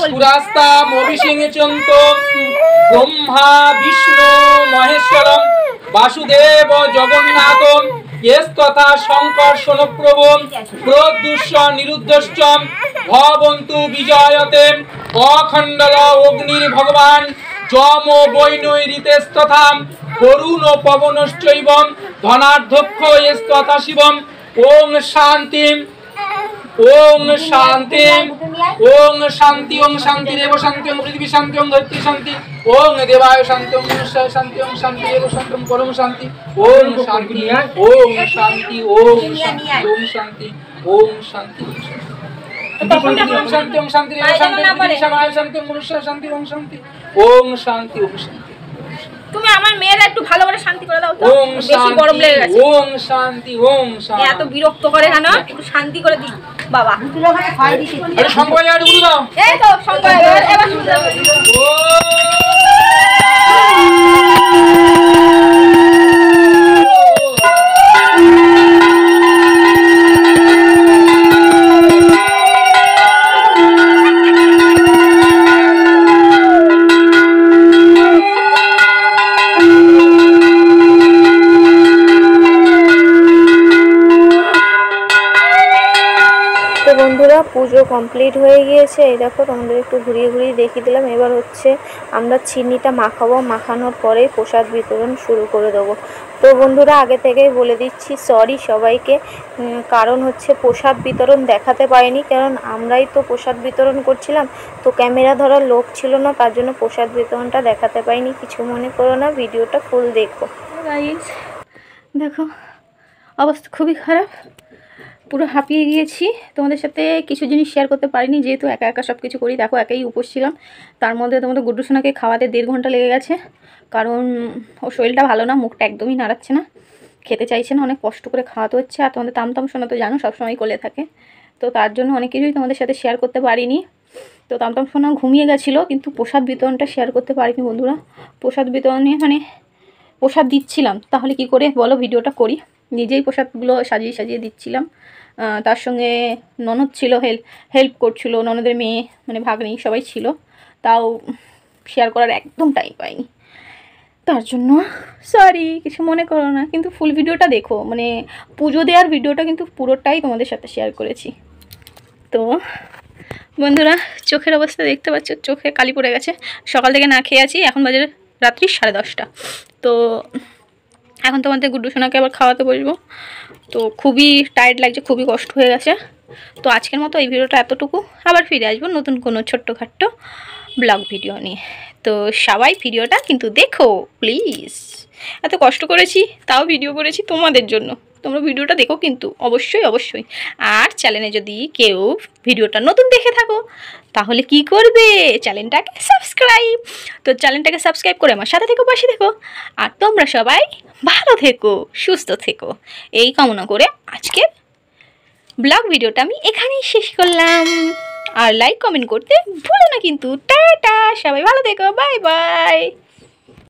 সুরাস্তাম অভিষেচন্ত ব্রহ্মা বিষ্ণু মহেশ্বরম বাসুদেব জগন্নাথম তথা শঙ্কর্ষণ প্রভম প্রদ্যুষ্য নিরুদ্ধশ্চম ভবন্তু বিজয়তে অখণ্ডল অগ্নির ভগবান যম বৈনৈরিতেস্তথাম করুণ পবনশ্চৈবম ধনার্ধক্ষ এস্তথা শিবম। ওং শান্তি ওং শান্তি ওং শান্তি ওং শান্তি দেব শান্তি ওং পৃথিবী শান্তি ওং ধরতি শান্তি ওং দেবায় শান্তি ওং মনুষ্যায় শান্তি ওং শান্তি দেব শান্তি ওং পরম শান্তি ওং শান্তি ওং শান্তি ওং শান্তি ওং শান্তি ওং শান্তি ওং শান্তি ওং শান্তি দেব শান্তি পৃথিবী শান্তি ওং মনুষ্যায় শান্তি ওং শান্তি ওং শান্তি ওং শান্তি। তুমি আমার মেয়ের একটু ভালো করে শান্তি করে দাও তো, ওং বেশি গরম লেগে গেছে। ওং শান্তি ওং শান্তি। এত বিরক্ত করে কেন? একটু শান্তি করে দিই বাবা। দুটো ওখানে খাই দিতে আরে সংকল্প আর গুলো দাও। এই তো শঙ্কর এবার শুনতে হবে। বন্ধুরা পুজো কমপ্লিট হয়ে গিয়েছে। এই দেখো তোমাদের একটু ঘুরিয়ে ঘুরিয়ে দেখিয়ে দিলাম। এবার হচ্ছে আমরা চিনিটা মাখাবো, মাখানোর পরেই প্রসাদ বিতরণ শুরু করে দেবো। তো বন্ধুরা আগে থেকেই বলে দিচ্ছি সরি সবাইকে, কারণ হচ্ছে প্রসাদ বিতরণ দেখাতে পারিনি, কারণ আমরাই তো প্রসাদ বিতরণ করছিলাম, তো ক্যামেরা ধরার লোক ছিল না, তার জন্য প্রসাদ বিতরণটা দেখাতে পারিনি। কিছু মনে করো না, ভিডিওটা ফুল দেখো। দেখো অবস্থা খুবই খারাপ, পুরো হাঁপিয়ে গিয়েছি। তোমাদের সাথে কিছু জিনিস শেয়ার করতে পারিনি, যেহেতু একা একা সব কিছু করি। দেখো একাই উপোস ছিলাম, তার মধ্যে তোমাদের গুড্ডু সোনাকে খাওয়াতে 1.5 ঘন্টা লেগে গেছে, কারণ ওর শরীরটা ভালো না, মুখটা একদমই নাড়াচ্ছে না, খেতে চাইছে না, অনেক কষ্ট করে খাওয়াতে হচ্ছে। আর তোমাদের তামতাম সোনা তো জানো সবসময় কোলে থাকে, তো তার জন্য অনেক কিছুই তোমাদের সাথে শেয়ার করতে পারিনি। তো তামতাম সোনা ঘুমিয়ে গেছিলো, কিন্তু প্রসাদ বিতরণটা শেয়ার করতে পারিনি বন্ধুরা। প্রসাদ বিতরণে মানে প্রসাদ দিচ্ছিলাম, তাহলে কি করে বলো ভিডিওটা করি। নিজেই প্রসাদগুলো সাজিয়ে সাজিয়ে দিচ্ছিলাম, তার সঙ্গে ননদ ছিল, হেল্প করছিল, ননদের মেয়ে মানে ভাগ্নি সবাই ছিল, তাও শেয়ার করার একদম টাইম পাইনি, তার জন্য সরি, কিছু মনে করো না। কিন্তু ফুল ভিডিওটা দেখো, মানে পুজো দেওয়ার ভিডিওটা কিন্তু পুরোটাই তোমাদের সাথে শেয়ার করেছি। তো বন্ধুরা চোখের অবস্থা দেখতে পাচ্ছ, চোখে কালি পড়ে গেছে, সকাল থেকে না খেয়ে আছি, এখন বাজে রাত্রি 10:30। তো এখন তোমাদের গুড্ডু সোনাকে আবার খাওয়াতে বসবো, তো খুবই টায়ার্ড লাগছে, খুবই কষ্ট হয়ে গেছে। তো আজকের মতো এই ভিডিওটা এতটুকু, আবার ফিরে আসবো নতুন কোনো ছোট্টখাট্ট ব্লগ ভিডিও নিয়ে। তো সবাই ভিডিওটা কিন্তু দেখো প্লিজ, এত কষ্ট করেছি তাও ভিডিও করেছি তোমাদের জন্য, তোমরা ভিডিওটা দেখো কিন্তু অবশ্যই অবশ্যই। আর চ্যানেলে যদি কেউ ভিডিওটা নতুন দেখে থাকো তাহলে কি করবে, চ্যানেলটাকে সাবস্ক্রাইব, তো চ্যানেলটাকে সাবস্ক্রাইব করে আমার সাথে থেকো, পাশে থেকো। আর তোমরা সবাই ভালো থেকো, সুস্থ থেকো, এই কামনা করে আজকের ব্লগ ভিডিওটা আমি এখানেই শেষ করলাম। আর লাইক কমেন্ট করতে ভুলো না কিন্তু। টাটা, সবাই ভালো থেকো, বাই বাই।